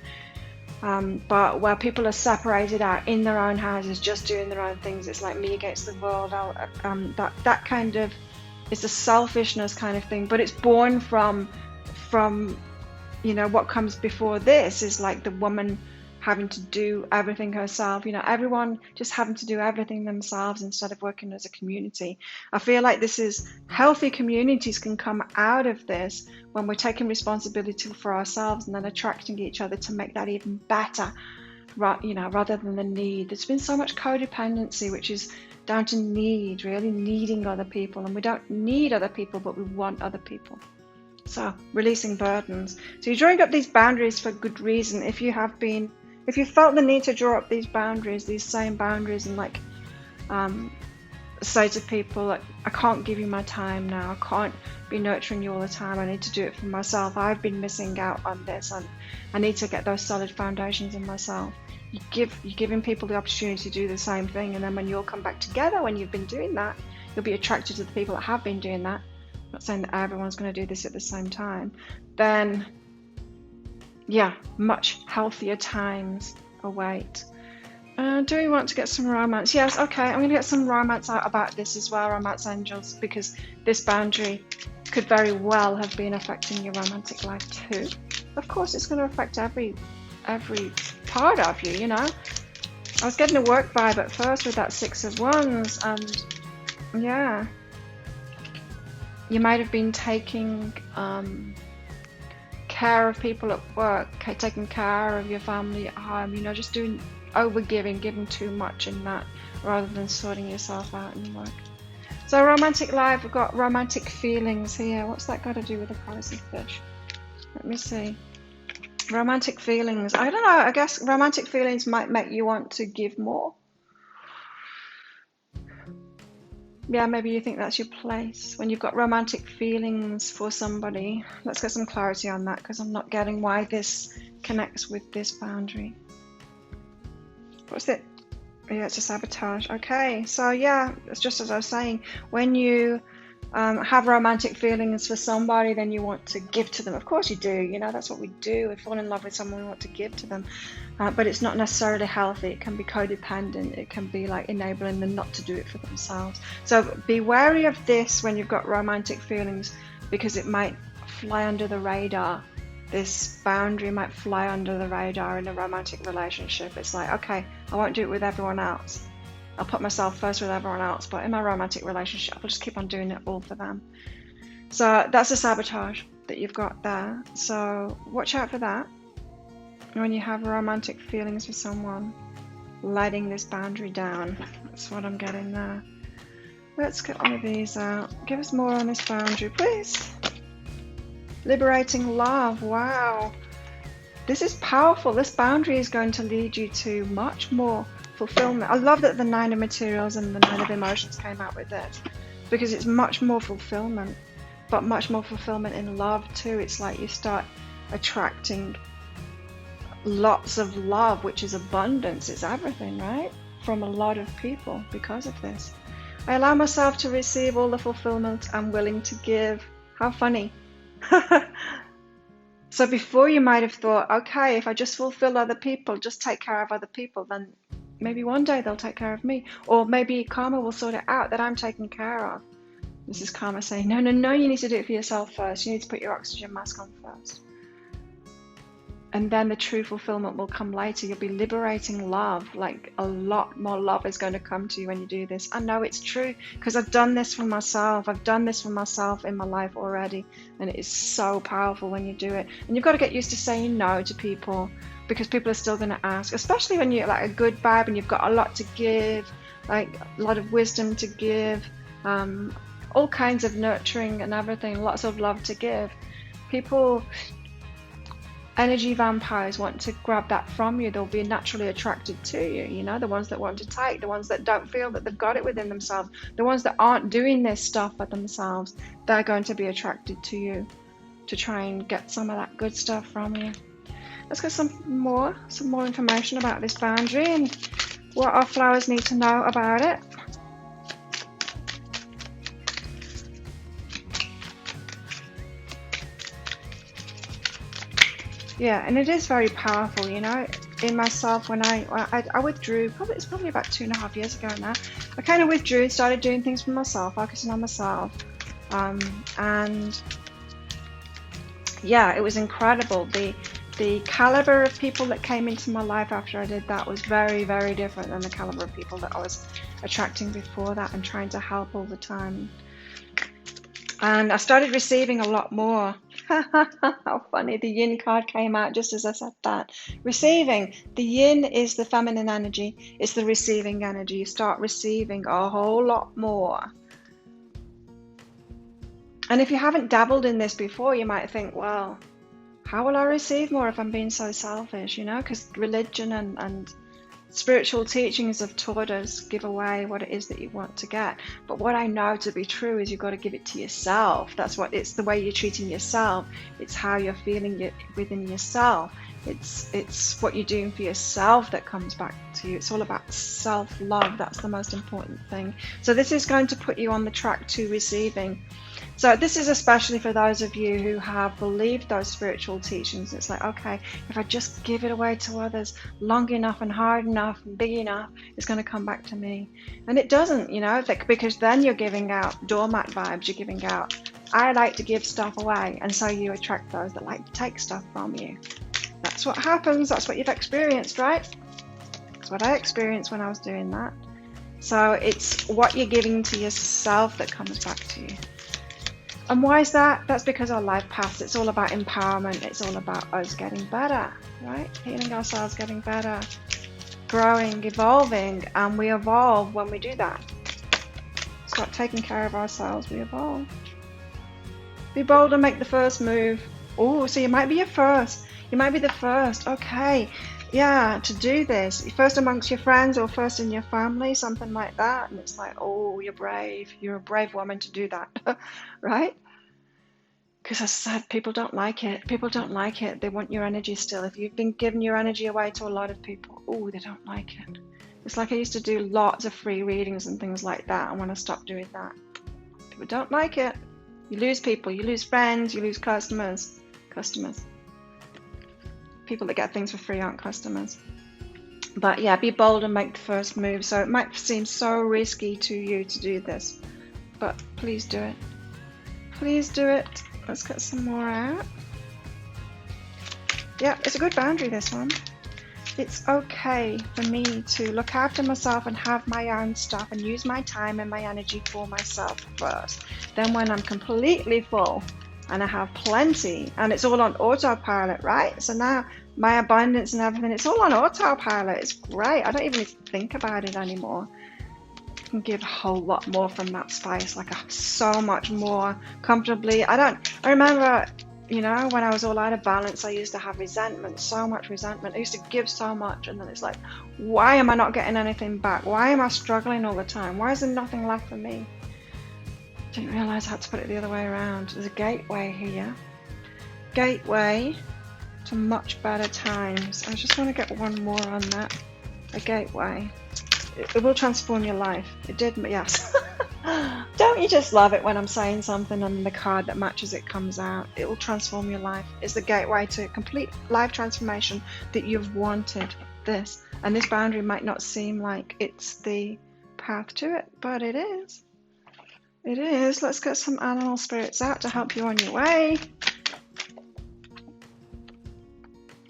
But where people are separated out in their own houses, just doing their own things, it's like me against the world. That kind of is a selfishness kind of thing, but it's born from what comes before this is like the woman having to do everything herself, everyone just having to do everything themselves instead of working as a community. I feel like healthy communities can come out of this when we're taking responsibility for ourselves and then attracting each other to make that even better, rather than the need. There's been so much codependency, which is down to need, really needing other people, and we don't need other people, but we want other people. So releasing burdens. So you're drawing up these boundaries for good reason. If you felt the need to draw up these same boundaries, and like say to people, like, I can't give you my time now, I can't be nurturing you all the time, I need to do it for myself, I've been missing out on this, and I need to get those solid foundations in myself. You're giving people the opportunity to do the same thing, and then when you all come back together, when you've been doing that, you'll be attracted to the people that have been doing that. I'm not saying that everyone's going to do this at the same time. Then much healthier times await. Do we want to get some romance? Yes, okay, I'm going to get some romance out about this as well, romance angels, because this boundary could very well have been affecting your romantic life too. Of course, it's going to affect every part of you, I was getting a work vibe at first with that Six of Wands, and you might have been taking care of people at work, taking care of your family at home, just doing giving too much in that, rather than sorting yourself out in work. So romantic life, we've got romantic feelings here. What's that got to do with the price of fish? Let me see. Romantic feelings. I don't know. I guess romantic feelings might make you want to give more. Yeah, maybe you think that's your place when you've got romantic feelings for somebody. Let's get some clarity on that, because I'm not getting why this connects with this boundary. What's it? Yeah, it's a sabotage. Okay, so it's just as I was saying, when you have romantic feelings for somebody, then you want to give to them. Of course you do, that's what we do. We fall in love with someone, we want to give to them, but it's not necessarily healthy. It can be codependent. It can be like enabling them not to do it for themselves. So be wary of this when you've got romantic feelings, because it might fly under the radar. This boundary might fly under the radar in a romantic relationship. It's like, okay, I won't do it with everyone else. I'll put myself first with everyone else, but in my romantic relationship, I'll just keep on doing it all for them. So that's a sabotage that you've got there. So watch out for that. When you have romantic feelings for someone, letting this boundary down. That's what I'm getting there. Let's get one of these out. Give us more on this boundary, please. Liberating love. Wow. This is powerful. This boundary is going to lead you to much more fulfillment. I love that the Nine of Materials and the Nine of Emotions came out with this, because it's much more fulfillment, but much more fulfillment in love too. It's like you start attracting lots of love, which is abundance. It's everything, right? From a lot of people because of this. I allow myself to receive all the fulfillment I'm willing to give. How funny. So before you might have thought, okay, if I just fulfill other people, just take care of other people, then maybe one day they'll take care of me. Or maybe karma will sort it out that I'm taken care of. This is karma saying, no, you need to do it for yourself first. You need to put your oxygen mask on first. And then the true fulfillment will come later. You'll be liberating love. Like a lot more love is going to come to you when you do this. I know it's true, because I've done this for myself. I've done this for myself in my life already. And it is so powerful when you do it. And you've got to get used to saying no to people, because people are still going to ask, especially when you're like a good vibe and you've got a lot to give. like a lot of wisdom to give, all kinds of nurturing and everything, lots of love to give. People, energy vampires want to grab that from you. They'll be naturally attracted to you, you know, the ones that want to take, the ones that don't feel that they've got it within themselves, the ones that aren't doing this stuff for themselves, they're going to be attracted to you to try and get some of that good stuff from you. Let's get some more information about this boundary and what our flowers need to know about it. Yeah, and it is very powerful, you know. In myself, when I withdrew, it's probably about 2.5 years ago now. I kind of withdrew, started doing things for myself, focusing on myself, and yeah, it was incredible. The caliber of people that came into my life after I did that was very, very different than the caliber of people that I was attracting before that and trying to help all the time. And I started receiving a lot more. How funny, the yin card came out just as I said that. Receiving. The yin is the feminine energy. It's the receiving energy. You start receiving a whole lot more. And if you haven't dabbled in this before, you might think, well, how will I receive more if I'm being so selfish, you know? Because religion and spiritual teachings have taught us, give away what it is that you want to get. But what I know to be true is you've got to give it to yourself. It's the way you're treating yourself. It's how you're feeling within yourself. It's what you're doing for yourself that comes back to you. It's all about self-love. That's the most important thing. So this is going to put you on the track to receiving. So this is especially for those of you who have believed those spiritual teachings. It's like, okay, if I just give it away to others long enough and hard enough and big enough, it's going to come back to me. And it doesn't, you know, because then you're giving out doormat vibes. You're giving out, I like to give stuff away. And so you attract those that like to take stuff from you. That's what happens. That's what you've experienced, right? That's what I experienced when I was doing that. So it's what you're giving to yourself that comes back to you. And why is that? That's because our life path, it's all about empowerment. It's all about us getting better, right? Healing ourselves, getting better, growing, evolving, and we evolve when we do that. Start taking care of ourselves, we evolve. Be bold and make the first move. Oh, so you might be your first. You might be the first. Okay. Yeah, to do this. First amongst your friends or first in your family, something like that. And it's like, oh, you're brave. You're a brave woman to do that, right? Because as I said, people don't like it. People don't like it. They want your energy still. If you've been giving your energy away to a lot of people, oh, they don't like it. It's like I used to do lots of free readings and things like that. And when I stopped doing that, people don't like it. You lose people. You lose friends. You lose customers. People that get things for free aren't customers. But yeah, be bold and make the first move. So it might seem so risky to you to do this, but please do it. Please do it. Let's get some more out. Yeah, it's a good boundary, this one. It's okay for me to look after myself and have my own stuff and use my time and my energy for myself first. Then when I'm completely full, and I have plenty, and it's all on autopilot, right? So now my abundance and everything, it's all on autopilot. It's great. I don't even think about it anymore. I can give a whole lot more from that space, like so much more comfortably. I remember, you know, when I was all out of balance, I used to have resentment, so much resentment. I used to give so much, and then it's like, why am I not getting anything back? Why am I struggling all the time? Why is there nothing left for me? Didn't realize I had to put it the other way around. There's a gateway here. Gateway to much better times. I just want to get one more on that. A gateway. It will transform your life. It did, yes. Don't you just love it when I'm saying something and the card that matches it comes out? It will transform your life. It's the gateway to complete life transformation that you've wanted. This. And this boundary might not seem like it's the path to it, but it is. It is. Let's get some animal spirits out to help you on your way.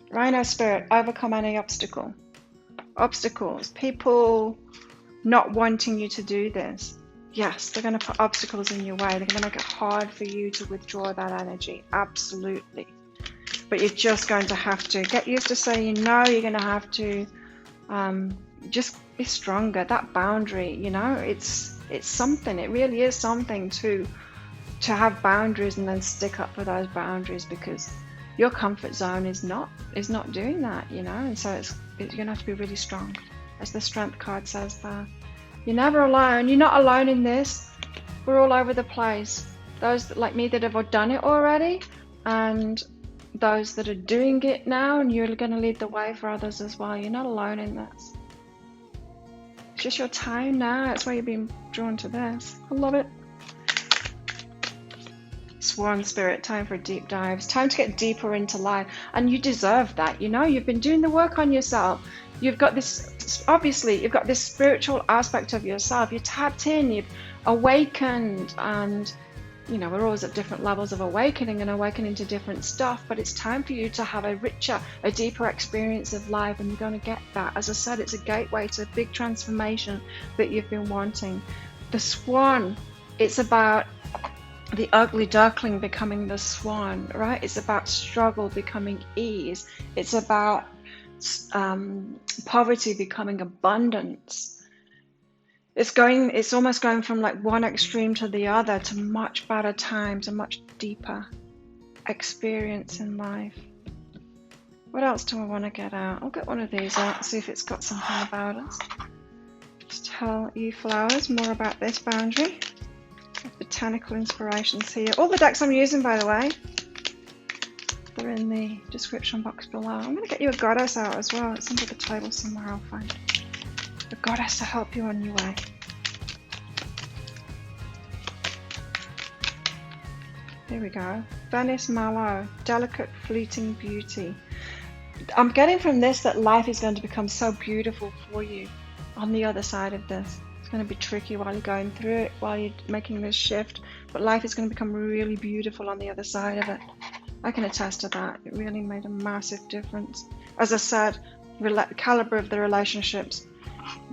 Rhino spirit, overcome any obstacle. Obstacles. People not wanting you to do this. Yes, they're going to put obstacles in your way. They're going to make it hard for you to withdraw that energy. Absolutely. But you're just going to have to get used to saying no. You're going to have to just be stronger. That boundary, you know, it's something. It really is something to have boundaries and then stick up for those boundaries, because your comfort zone is not doing that, you know. And so you're gonna have to be really strong, as the Strength card says there. You're never alone. You're not alone in this. We're all over the place. Those like me that have done it already, and those that are doing it now, and you're going to lead the way for others as well. You're not alone in this. It's just your time now. That's why you're being drawn to this. I love it. Swan Spirit, time for a deep dive. It's time to get deeper into life, and you deserve that. You know, you've been doing the work on yourself. You've got this, obviously, you've got this spiritual aspect of yourself. You're tapped in, you've awakened, and you know, we're always at different levels of awakening and awakening to different stuff, but it's time for you to have a richer, a deeper experience of life, and you're going to get that. As I said, it's a gateway to a big transformation that you've been wanting. The swan, it's about the ugly duckling becoming the swan, right? It's about struggle becoming ease. It's about poverty becoming abundance. It's almost going from like one extreme to the other, to much better times, a much deeper experience in life. What else do I want to get out? I'll get one of these out, see if it's got something about us. Just tell you flowers more about this boundary. Botanical inspirations here. All the decks I'm using, by the way, they're in the description box below. I'm going to get you a goddess out as well. It's under the table somewhere, I'll find it. The goddess to help you on your way. Here we go. Venice Mallow, delicate fleeting beauty. I'm getting from this that life is going to become so beautiful for you on the other side of this. It's going to be tricky while you're going through it, while you're making this shift, but life is going to become really beautiful on the other side of it. I can attest to that. It really made a massive difference. As I said, caliber of the relationships,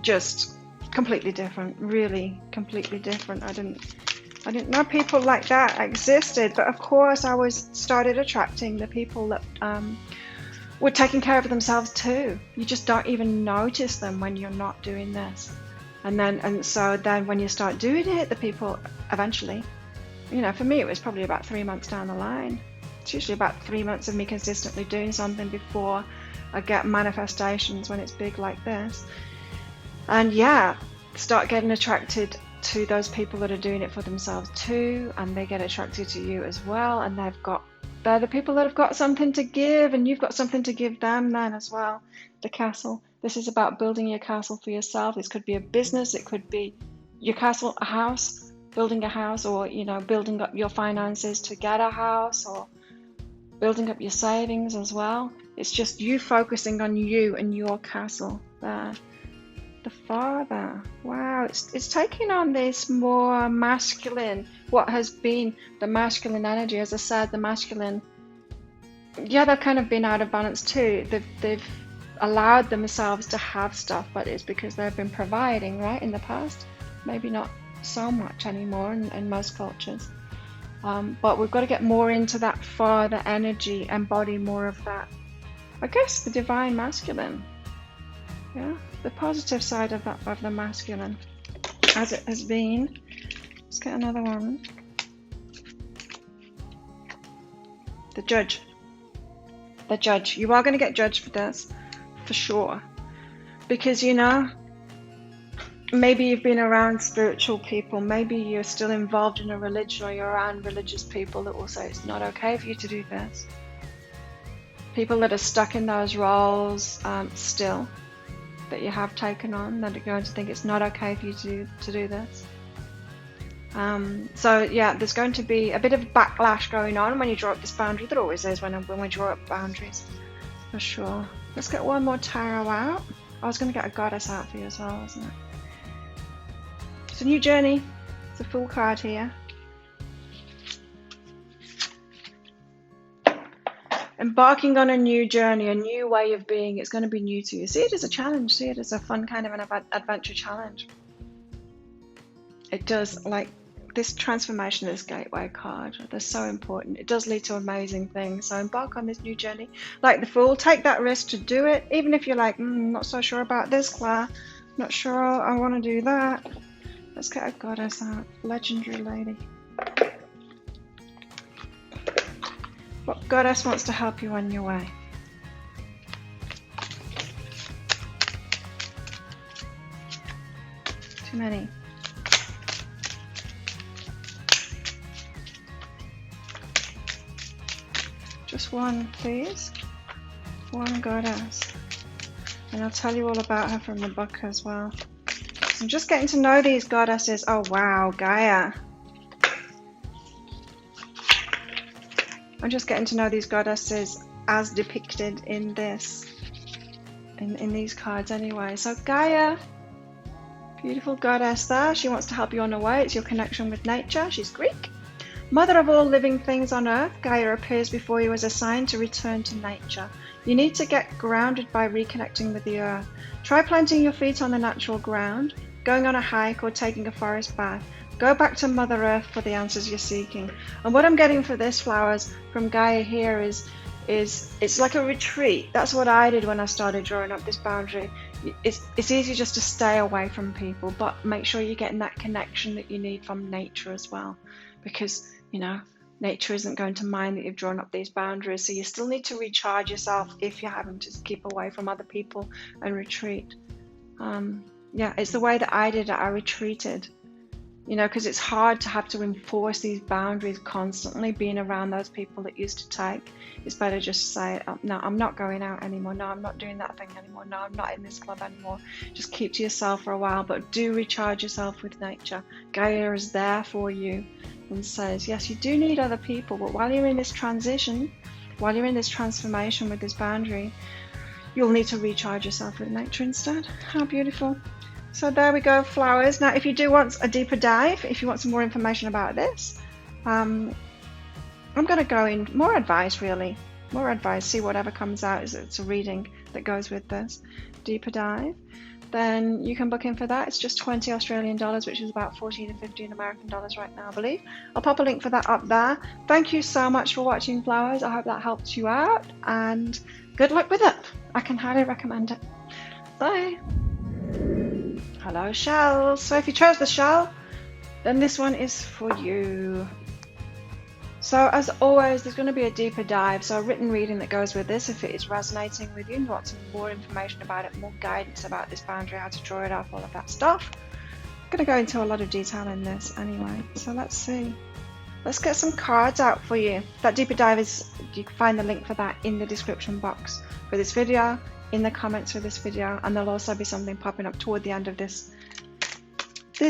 just completely different, really completely different. I didn't know people like that existed, but of course I started attracting the people that were taking care of themselves too. You just don't even notice them when you're not doing this. And so then when you start doing it, the people eventually, you know, for me it was probably about 3 months down the line. It's usually about 3 months of me consistently doing something before I get manifestations when it's big like this. And yeah, start getting attracted to those people that are doing it for themselves too, and they get attracted to you as well, and they're the people that have got something to give, and you've got something to give them then as well. The castle, this is about building your castle for yourself. This could be a business, it could be your castle, a house, building a house, or you know, building up your finances to get a house, or building up your savings as well. It's just you focusing on you and your castle there. The father, wow, it's taking on this more masculine, what has been the masculine energy. As I said, the masculine, yeah, they've kind of been out of balance too. They've allowed themselves to have stuff, but it's because they've been providing, right, in the past. Maybe not so much anymore in most cultures, but we've got to get more into that father energy, embody more of that, I guess, the divine masculine. Yeah, the positive side of the masculine, as it has been. Let's get another one. The judge. The judge. You are going to get judged for this, for sure. Because, you know, maybe you've been around spiritual people. Maybe you're still involved in a religion, or you're around religious people that will say it's not okay for you to do this. People that are stuck in those roles still, that you have taken on, that are going to think it's not okay for you to do this. So yeah, there's going to be a bit of backlash going on when you draw up this boundary. There always is when we draw up boundaries, for sure. Let's get one more tarot out. I was going to get a goddess out for you as well, wasn't it? It's a new journey. It's a full card here. Embarking on a new journey, a new way of being. It's going to be new to you. See it as a challenge. See it as a fun kind of an adventure challenge. It does, like, this transformation, this gateway card, they're so important. It does lead to amazing things. So embark on this new journey like the Fool. Take that risk to do it, even if you're like, not so sure about this, Claire. Not sure I want to do that. Let's get a goddess out. Legendary lady. What goddess wants to help you on your way? Too many. Just one, please. One goddess. And I'll tell you all about her from the book as well. I'm just getting to know these goddesses. Oh wow, Gaia. I'm just getting to know these goddesses as depicted in this, in these cards anyway. So Gaia, beautiful goddess there. She wants to help you on the way. It's your connection with nature. She's Greek. Mother of all living things on earth, Gaia appears before you as a sign to return to nature. You need to get grounded by reconnecting with the earth. Try planting your feet on the natural ground, going on a hike or taking a forest bath. Go back to Mother Earth for the answers you're seeking. And what I'm getting for this, flowers, from Gaia here is it's like a retreat. That's what I did when I started drawing up this boundary. It's easy just to stay away from people, but make sure you're getting that connection that you need from nature as well. Because, you know, nature isn't going to mind that you've drawn up these boundaries. So you still need to recharge yourself if you're having to keep away from other people and retreat. Yeah, it's the way that I did it. I retreated. You know, because it's hard to have to enforce these boundaries constantly, being around those people that used to take. It's better just say, oh, no, I'm not going out anymore. No, I'm not doing that thing anymore. No, I'm not in this club anymore. Just keep to yourself for a while, but do recharge yourself with nature. Gaia is there for you and says, yes, you do need other people, but while you're in this transition, while you're in this transformation with this boundary, you'll need to recharge yourself with nature instead. How beautiful. So there we go, flowers. Now, if you do want a deeper dive, if you want some more information about this, I'm going to go in more advice, really. More advice, see whatever comes out. It's a reading that goes with this. Deeper dive. Then you can book in for that. It's just 20 Australian dollars, which is about 14 and 15 American dollars right now, I believe. I'll pop a link for that up there. Thank you so much for watching, flowers. I hope that helped you out, and good luck with it. I can highly recommend it. Bye. Hello, shells. So if you chose the shell, then this one is for you. So as always, there's going to be a deeper dive, so a written reading that goes with this if it is resonating with you and you want some more information about it, more guidance about this boundary, how to draw it up, all of that stuff. I'm going to go into a lot of detail in this anyway. So let's see. Let's get some cards out for you. That deeper dive is, you can find the link for that in the description box for this video, in the comments for this video, and there'll also be something popping up toward the end of this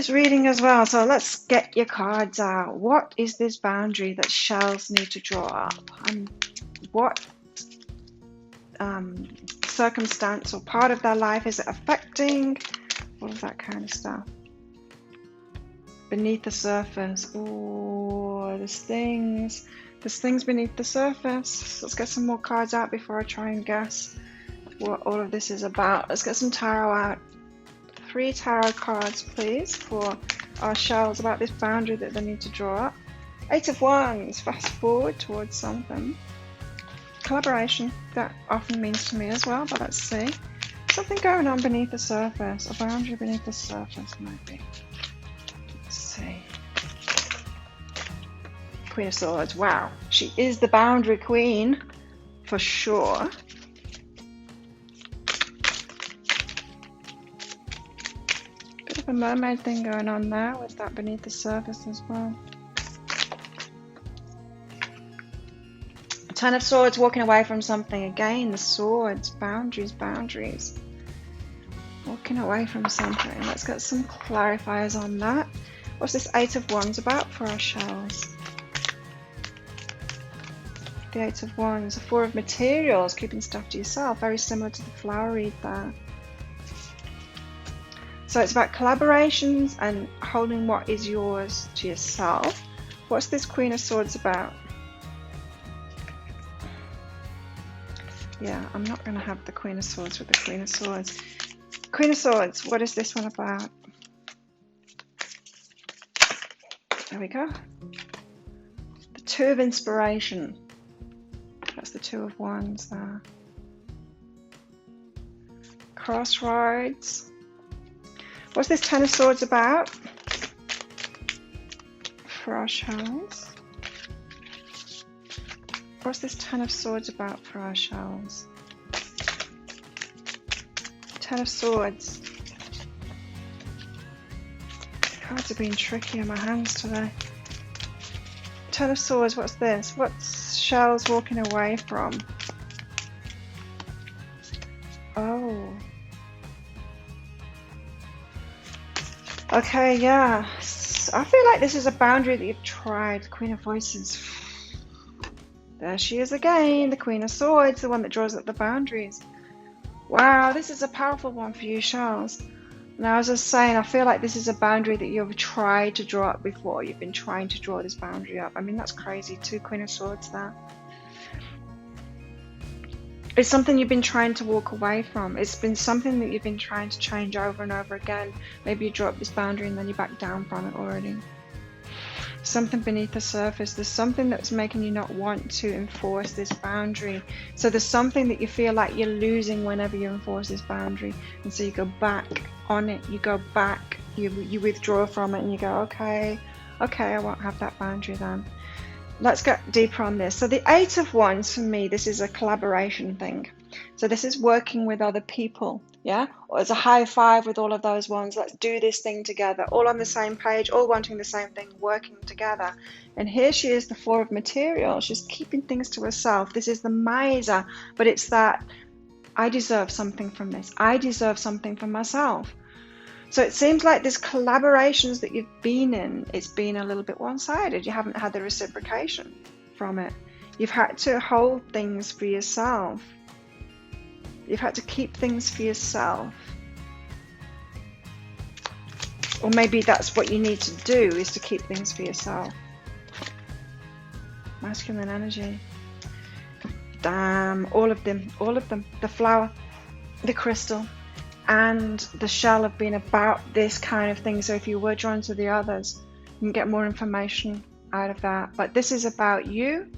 reading as well. So let's get your cards out. What is this boundary that shells need to draw up, and what circumstance or part of their life is it affecting? All of that kind of stuff. Beneath the surface. Oh, there's things beneath the surface. Let's get some more cards out before I try and guess what all of this is about. Let's get some tarot out. 3 tarot cards, please, for our shells about this boundary that they need to draw up. 8 of Wands, fast forward towards something. Collaboration, that often means to me as well, but let's see. Something going on beneath the surface, a boundary beneath the surface maybe. Let's see. Queen of Swords, wow, she is the boundary queen, for sure. A mermaid thing going on there with that beneath the surface as well. 10 of Swords, walking away from something again. The swords, boundaries. Walking away from something. Let's get some clarifiers on that. What's this 8 of Wands about for our shells? The 8 of Wands, the 4 of Materials, keeping stuff to yourself. Very similar to the flower read there. So it's about collaborations and holding what is yours to yourself. What's this Queen of Swords about? Yeah, I'm not going to have the Queen of Swords with the Queen of Swords. Queen of Swords, what is this one about? There we go. The Two of Inspiration. That's the Two of Wands there. Crossroads. What's this Ten of Swords about for our shells? What's this Ten of Swords about for our shells? Ten of Swords. Cards are being tricky in my hands today. Ten of Swords, what's this? What's shells walking away from? Oh. Okay, yeah. I feel like this is a boundary that you've tried. Queen of Voices. There she is again. The Queen of Swords, the one that draws up the boundaries. Wow, this is a powerful one for you, shells. Now, as I was saying, I feel like this is a boundary that you've tried to draw up before. You've been trying to draw this boundary up. I mean, that's crazy. Two Queen of Swords there. It's something you've been trying to walk away from. It's been something that you've been trying to change over and over again. Maybe you draw up this boundary and then you back down from it already. Something beneath the surface. There's something that's making you not want to enforce this boundary. So there's something that you feel like you're losing whenever you enforce this boundary. And so you go back on it. You go back. You withdraw from it and you go, okay, I won't have that boundary then. Let's get deeper on this. So the Eight of Wands, for me, this is a collaboration thing. So this is working with other people, yeah? Or it's a high five with all of those ones. Let's do this thing together, all on the same page, all wanting the same thing, working together. And here she is, the Four of Material. She's keeping things to herself. This is the miser, but it's that I deserve something from this. I deserve something for myself. So it seems like this collaborations that you've been in, it's been a little bit one-sided. You haven't had the reciprocation from it. You've had to hold things for yourself. You've had to keep things for yourself. Or maybe that's what you need to do, is to keep things for yourself. Masculine energy. Damn, all of them. The flower, the crystal, and the shell have been about this kind of thing. So if you were drawn to the others, you can get more information out of that. But this is about you.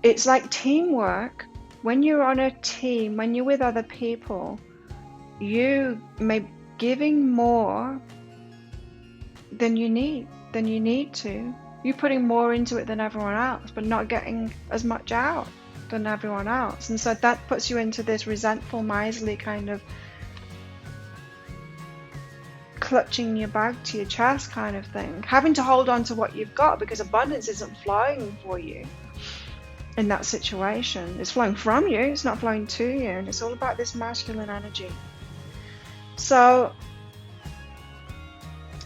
It's like teamwork. When you're on a team, when you're with other people, you may be giving more than you need to. You're putting more into it than everyone else, but not getting as much out than everyone else. And so that puts you into this resentful, miserly kind of clutching your bag to your chest kind of thing, having to hold on to what you've got because abundance isn't flowing for you in that situation. It's flowing from you, it's not flowing to you, and it's all about this masculine energy. So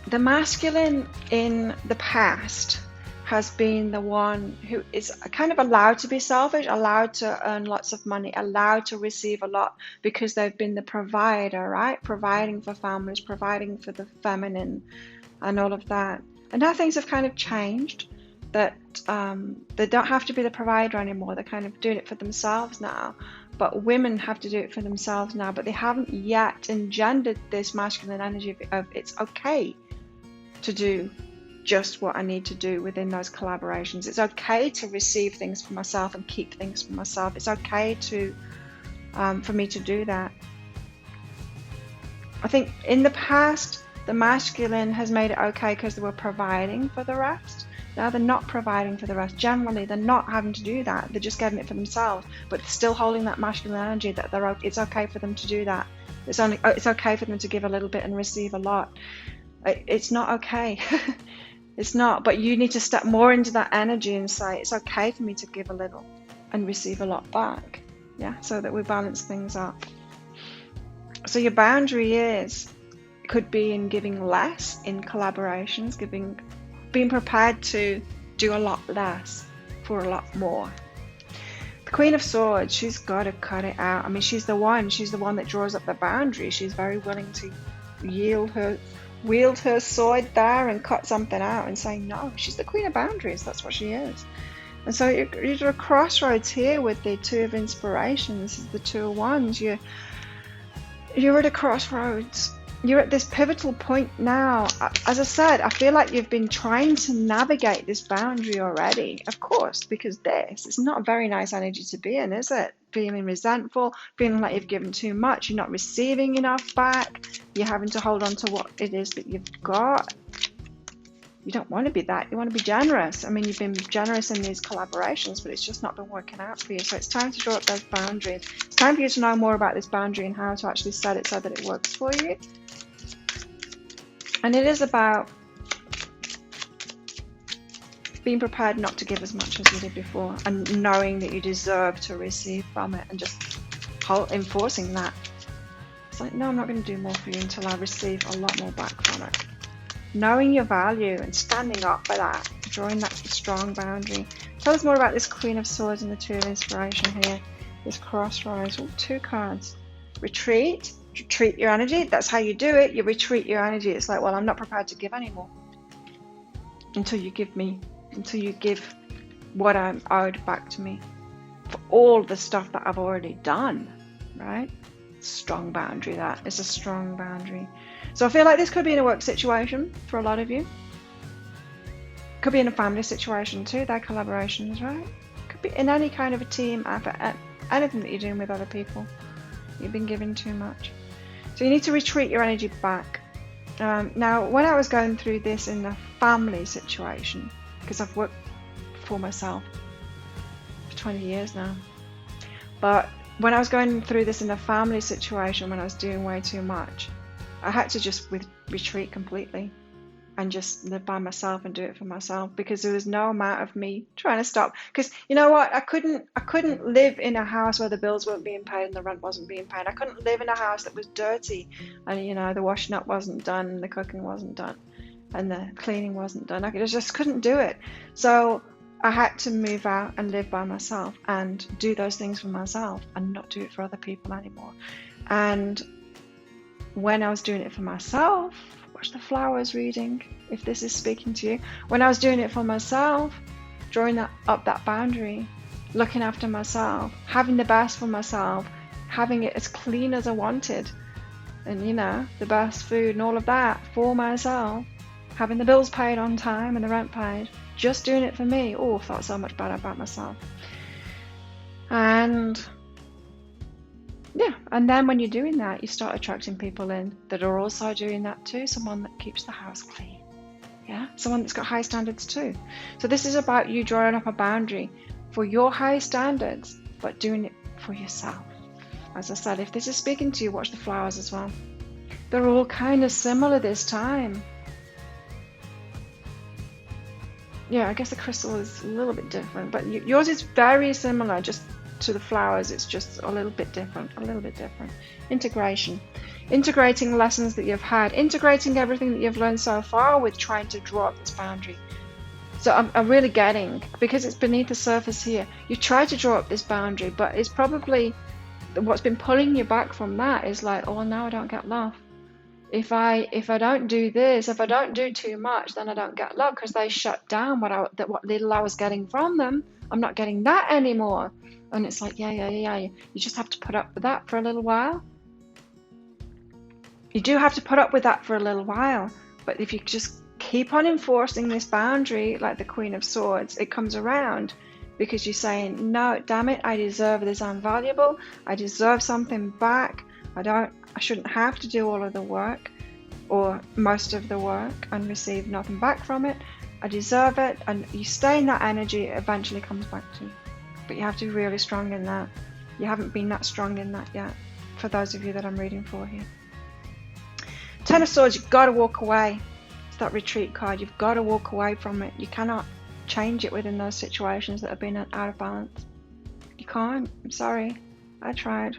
the masculine in the past has been the one who is kind of allowed to be selfish, allowed to earn lots of money, allowed to receive a lot because they've been the provider, right? Providing for families, providing for the feminine and all of that. And now things have kind of changed, that they don't have to be the provider anymore. They're kind of doing it for themselves now. But women have to do it for themselves now, but they haven't yet engendered this masculine energy of it's okay to do just what I need to do within those collaborations. It's okay to receive things for myself and keep things for myself. It's okay to for me to do that. I think in the past, the masculine has made it okay because they were providing for the rest. Now they're not providing for the rest. Generally, they're not having to do that. They're just getting it for themselves, but still holding that masculine energy that it's okay for them to do that. It's okay for them to give a little bit and receive a lot. It's not okay. It's not, but you need to step more into that energy and say, it's okay for me to give a little and receive a lot back. Yeah, so that we balance things up. So your boundary could be in giving less in collaborations, being prepared to do a lot less for a lot more. The Queen of Swords, she's got to cut it out. I mean, she's the one that draws up the boundary. She's very willing to wield her sword there and cut something out and say no. She's the Queen of Boundaries. That's what she is. And so you're at a crossroads here with the Two of Inspiration. This is the Two of Wands. You're at a crossroads. you're at this pivotal point now. As I said, I feel like you've been trying to navigate this boundary already, of course, because this is not a very nice energy to be in, is it? Feeling resentful, feeling like you've given too much, you're not receiving enough back, you're having to hold on to what it is that you've got. You don't want to be that. You want to be generous. I mean, you've been generous in these collaborations, but it's just not been working out for you. So it's time to draw up those boundaries. It's time for you to know more about this boundary and how to actually set it so that it works for you. And it is about being prepared not to give as much as you did before, and knowing that you deserve to receive from it, and just enforcing that. It's like, no, I'm not going to do more for you until I receive a lot more back from it. Knowing your value and standing up for that, drawing that strong boundary. Tell us more about this Queen of Swords and the Two of Inspiration here. This crossroads. Oh, 2 cards. Retreat your energy. That's how you do it. You retreat your energy. It's like, well, I'm not prepared to give anymore until you give what I'm owed back to me for all the stuff that I've already done, right? Strong boundary. That is a strong boundary. So I feel like this could be in a work situation for a lot of you. Could be in a family situation too. Their collaborations, right? Could be in any kind of a team effort, anything that you're doing with other people. You've been giving too much. So you need to retreat your energy back. Now, when I was going through this in a family situation, because I've worked for myself for 20 years now, but when I was going through this in a family situation, when I was doing way too much, I had to just retreat completely and just live by myself and do it for myself, because there was no amount of me trying to stop. Because you know what, I couldn't live in a house where the bills weren't being paid and the rent wasn't being paid. I couldn't live in a house that was dirty and, you know, the washing up wasn't done and the cooking wasn't done and the cleaning wasn't done. I just couldn't do it. So I had to move out and live by myself and do those things for myself and not do it for other people anymore. And when I was doing it for myself, watch the flowers reading, if this is speaking to you. When I was doing it for myself, drawing up that boundary, looking after myself, having the best for myself, having it as clean as I wanted, and, you know, the best food and all of that for myself, having the bills paid on time and the rent paid, just doing it for me. Oh, I felt so much better about myself. And yeah, and then when you're doing that, you start attracting people in that are also doing that too. Someone that keeps the house clean. Yeah, someone that's got high standards too. So this is about you drawing up a boundary for your high standards, but doing it for yourself. As I said, if this is speaking to you, watch the flowers as well. They're all kind of similar this time. Yeah, I guess the crystal is a little bit different, but yours is very similar, just to the flowers. It's just a little bit different. Integrating lessons that you've had, integrating everything that you've learned so far with trying to draw up this boundary. So I'm really getting, because it's beneath the surface here, you try to draw up this boundary, but it's probably what's been pulling you back from that is like, oh, now I don't get love. If I don't do this, if I don't do too much, then I don't get love, because they shut down what little I was getting from them. I'm not getting that anymore. And it's like, yeah. You just have to put up with that for a little while. You do have to put up with that for a little while. But if you just keep on enforcing this boundary, like the Queen of Swords, it comes around because you're saying, no, damn it, I deserve this. I'm valuable. I deserve something back. I shouldn't have to do all of the work or most of the work and receive nothing back from it. I deserve it. And you stay in that energy, it eventually comes back to you. But you have to be really strong in that. You haven't been that strong in that yet, for those of you that I'm reading for here. Ten of Swords, you've got to walk away. It's that retreat card. You've got to walk away from it. You cannot change it within those situations that have been out of balance. You can't. I'm sorry. I tried.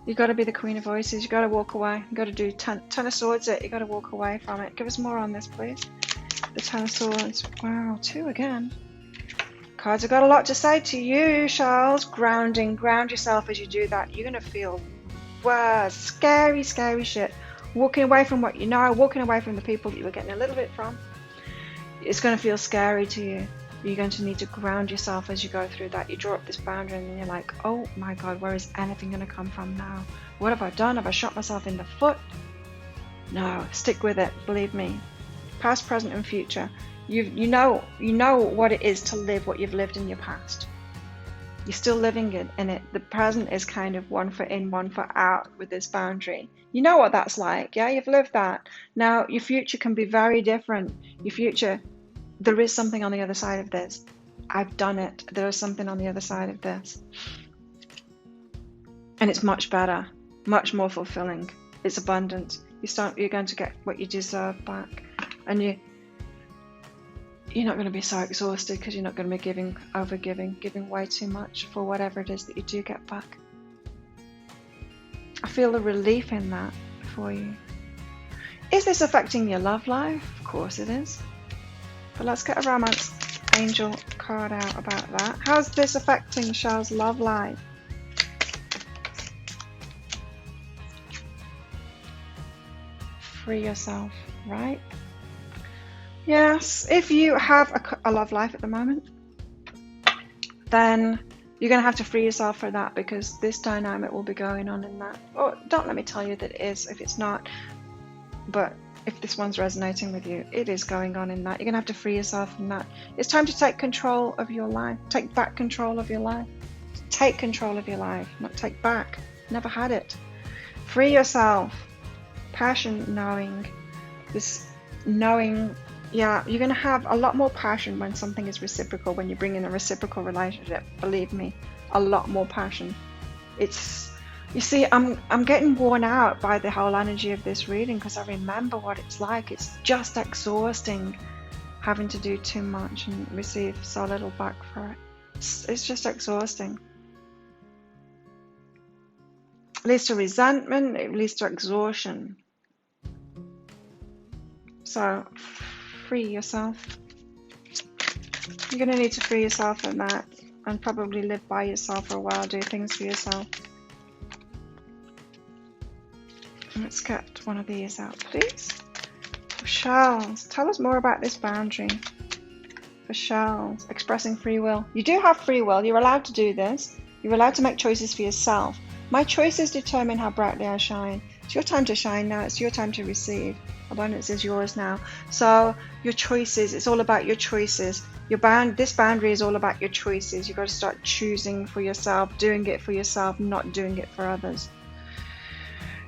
You've got to be the Queen of Voices. You've got to walk away. You've got to do Ten of Swords it. You've got to walk away from it. Give us more on this, please. The Ten of Swords. Wow, 2 again. Cards have got a lot to say to you, Charles. Ground yourself as you do that. You're going to feel, wow, scary shit. Walking away from what you know, walking away from the people that you were getting a little bit from. It's going to feel scary to you. You're going to need to ground yourself as you go through that. You draw up this boundary and then you're like, oh my God, where is anything going to come from now? What have I done? Have I shot myself in the foot? No, stick with it, believe me. Past, present and future. You know what it is to live what you've lived in your past. You're still living in it. The present is kind of 1 foot in, 1 foot out with this boundary. You know what that's like, yeah? You've lived that. Now, your future can be very different. Your future, there is something on the other side of this. I've done it. There is something on the other side of this. And it's much better, much more fulfilling. It's abundant. You're going to get what you deserve back. And you're not going to be so exhausted because you're not going to be giving way too much for whatever it is that you do get back. I feel the relief in that for you. Is this affecting your love life? Of course it is. But let's get a romance angel card out about that. How's this affecting Shell's love life? Free yourself, right? Yes, if you have a love life at the moment, then you're going to have to free yourself for that, because this dynamic will be going on in that. Or don't let me tell you that it is if it's not. But if this one's resonating with you, it is going on in that. You're going to have to free yourself from that. It's time to take control of your life. Take back control of your life. Take control of your life, not take back. Never had it. Free yourself. Passion, knowing. This knowing. Yeah, you're going to have a lot more passion when something is reciprocal, when you bring in a reciprocal relationship. Believe me, a lot more passion. You see, I'm getting worn out by the whole energy of this reading, because I remember what it's like. It's just exhausting having to do too much and receive so little back for it. It's just exhausting. It leads to resentment, it leads to exhaustion. So free yourself. You're going to need to free yourself from that, and probably live by yourself for a while, do things for yourself. Let's get one of these out, please. For Shells, tell us more about this boundary. For Shells, expressing free will. You do have free will. You're allowed to do this. You're allowed to make choices for yourself. My choices determine how brightly I shine. It's your time to shine now. It's your time to receive. Abundance is yours now. So your choices, it's all about your choices. This boundary is all about your choices. You've got to start choosing for yourself, doing it for yourself, not doing it for others.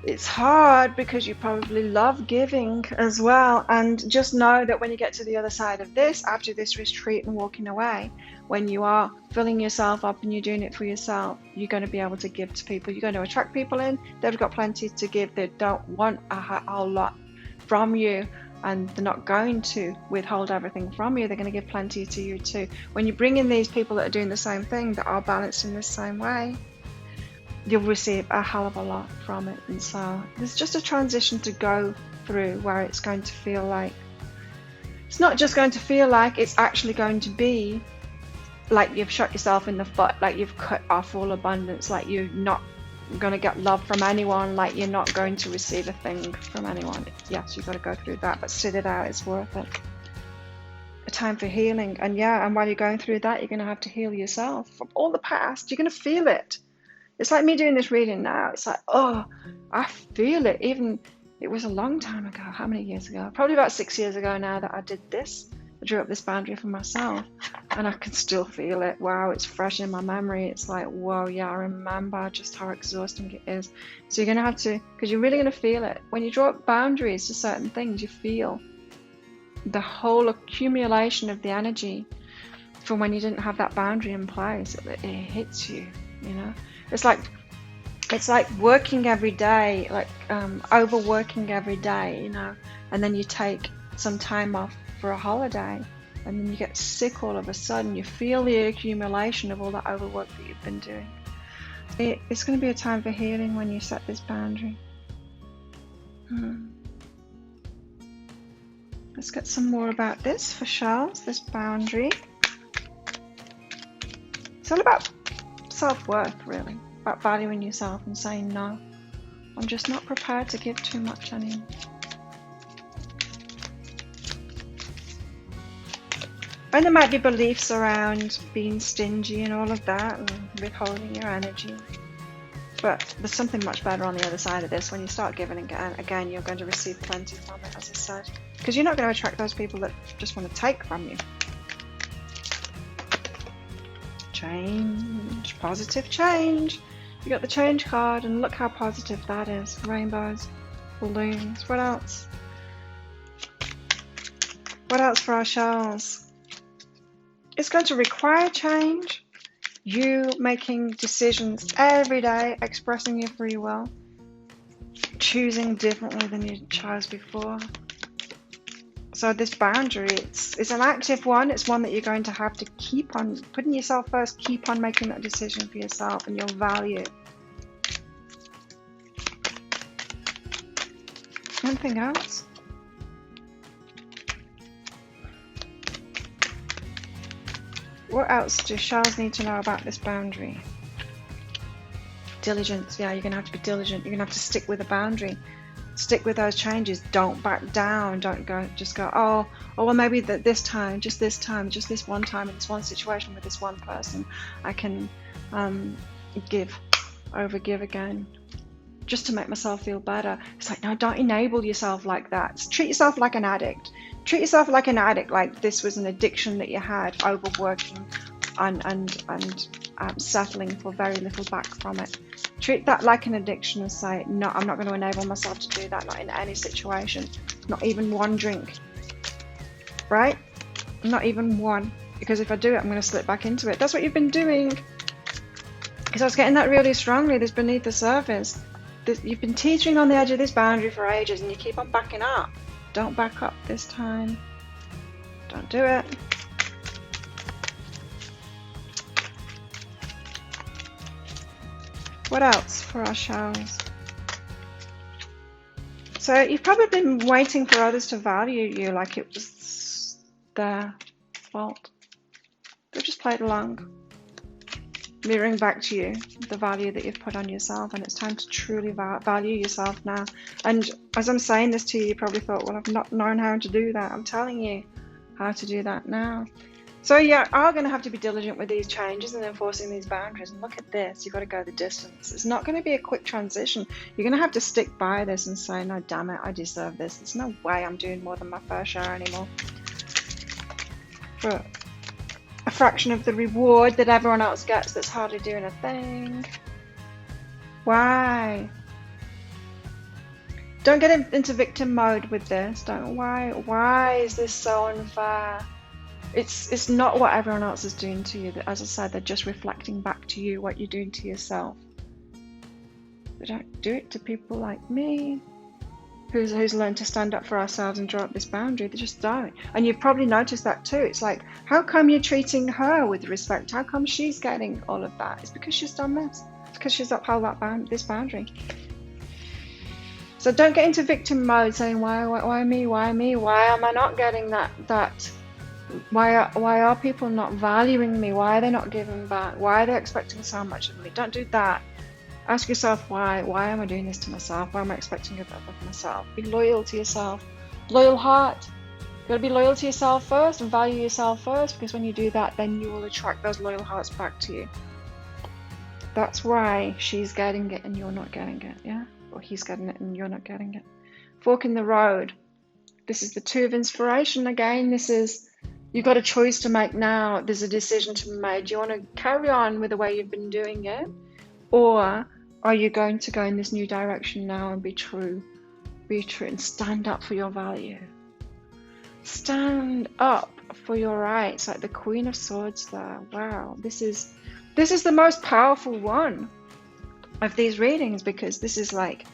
It's hard because you probably love giving as well. And just know that when you get to the other side of this, after this retreat and walking away, when you are filling yourself up and you're doing it for yourself, you're going to be able to give to people. You're going to attract people in. They've got plenty to give. They don't want a whole lot from you, and they're not going to withhold everything from you. They're going to give plenty to you too. When you bring in these people that are doing the same thing, that are balanced in the same way, you'll receive a hell of a lot from it. And so there's just a transition to go through where it's going to feel like, it's not just going to feel like, it's actually going to be like you've shot yourself in the foot, like you've cut off all abundance, like you're not going to get love from anyone, like you're not going to receive a thing from anyone. Yes, you've got to go through that, but sit it out. It's worth it. A time for healing. And yeah, and while you're going through that, you're going to have to heal yourself from all the past. You're going to feel it. It's like me doing this reading now. It's like, oh, I feel it. Even it was a long time ago. How many years ago? Probably about 6 years ago now that I did this. I drew up this boundary for myself, and I can still feel it. Wow, it's fresh in my memory. It's like, whoa, yeah, I remember just how exhausting it is. So you're going to have to, because you're really going to feel it. When you draw up boundaries to certain things, you feel the whole accumulation of the energy from when you didn't have that boundary in place. It hits you, you know. It's like working every day, like overworking every day, you know, and then you take some time off for a holiday, and then you get sick all of a sudden. You feel the accumulation of all that overwork that you've been doing. It's going to be a time for healing when you set this boundary. Let's get some more about this for Shells, this boundary. It's all about self-worth, really, about valuing yourself and saying, no, I'm just not prepared to give too much anymore. And there might be beliefs around being stingy and all of that, and withholding your energy. But there's something much better on the other side of this. When you start giving again, you're going to receive plenty from it, as I said. Because you're not going to attract those people that just want to take from you. Change. Positive change. You got the change card, and look how positive that is. Rainbows, balloons. What else? What else for our shells? It's going to require change. You making decisions every day, expressing your free will, choosing differently than you chose before. So this boundary, it's an active one. It's one that you're going to have to keep on putting yourself first, keep on making that decision for yourself and your value. Anything else? What else do shells need to know about this boundary? Diligence. Yeah, you're going to have to be diligent. You're going to have to stick with the boundary. Stick with those changes. Don't back down. Don't just go, oh well, maybe this time, just this one time in this one situation with this one person, I can give again, just to make myself feel better. It's like, no, don't enable yourself like that. Treat yourself like an addict. Treat yourself like an addict, like this was an addiction that you had, overworking and settling for very little back from it. Treat that like an addiction and say, no, I'm not going to enable myself to do that, not in any situation, not even one drink, right? Not even one, because if I do it, I'm going to slip back into it. That's what you've been doing, because I was getting that really strongly, this beneath the surface. You've been teetering on the edge of this boundary for ages, and you keep on backing up. Don't back up this time. Don't do it. What else for our shells? So you've probably been waiting for others to value you like it was their fault. They've just played along, mirroring back to you the value that you've put on yourself, and it's time to truly value yourself now. And as I'm saying this to you, you probably thought, well, I've not known how to do that. I'm telling you how to do that now. So you are going to have to be diligent with these changes and enforcing these boundaries. And look at this, you've got to go the distance. It's not going to be a quick transition. You're going to have to stick by this and say, no, damn it, I deserve this. There's no way I'm doing more than my fair share anymore. But a fraction of the reward that everyone else gets that's hardly doing a thing. Why? Don't get into victim mode with this. Why is this so unfair? It's not what everyone else is doing to you. As I said, they're just reflecting back to you what you're doing to yourself. They don't do it to people like me, who's learned to stand up for ourselves and draw up this boundary. They just don't. And you've probably noticed that too. It's like, how come you're treating her with respect? How come she's getting all of that? It's because she's done this. It's because she's upheld this boundary. So don't get into victim mode saying, why me? Why me? Why am I not getting that? Why are people not valuing me? Why are they not giving back? Why are they expecting so much of me? Don't do that. Ask yourself why. Why am I doing this to myself? Why am I expecting it of myself? Be loyal to yourself. Loyal heart. You've got to be loyal to yourself first and value yourself first, because when you do that, then you will attract those loyal hearts back to you. That's why she's getting it and you're not getting it, yeah? Or he's getting it and you're not getting it. Fork in the road. This is the two of inspiration again. This is, you've got a choice to make now. There's a decision to be made. Do you want to carry on with the way you've been doing it? Or are you going to go in this new direction now and be true? Be true and stand up for your value. Stand up for your rights, like the Queen of Swords there. Wow, this is the most powerful one of these readings, because this is like,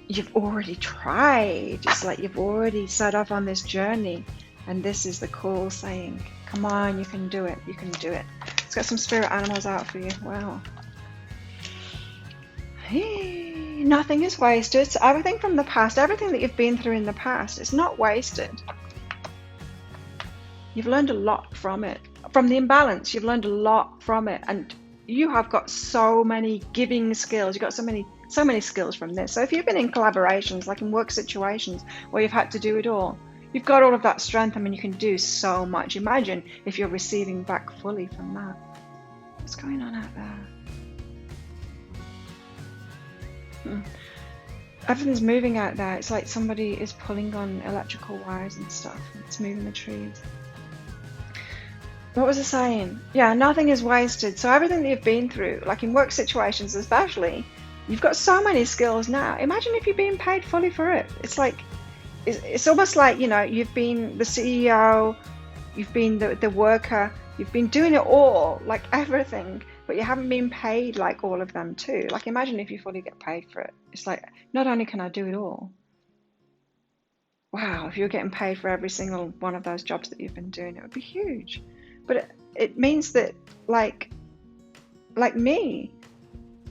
you've already tried. It's like you've already set off on this journey. And this is the call saying, come on, you can do it. You can do it. It's got some spirit animals out for you. Wow. Hey, nothing is wasted. So everything from the past, everything that you've been through in the past, it's not wasted. You've learned a lot from it. From the imbalance, you've learned a lot from it. And you have got so many giving skills. You've got so many skills from this. So if you've been in collaborations, like in work situations where you've had to do it all, you've got all of that strength. I mean, you can do so much. Imagine if you're receiving back fully from that. What's going on out there? Everything's moving out there. It's like somebody is pulling on electrical wires and stuff. It's moving the trees. What was I saying? Yeah, nothing is wasted. So everything that you've been through, like in work situations especially, you've got so many skills now. Imagine if you're being paid fully for it. It's like, it's almost like, you know, you've been the CEO, you've been the worker, you've been doing it all, like everything, but you haven't been paid like all of them too. Like imagine if you fully get paid for it. It's like, not only can I do it all, wow, if you're getting paid for every single one of those jobs that you've been doing, it would be huge. But it means that like me,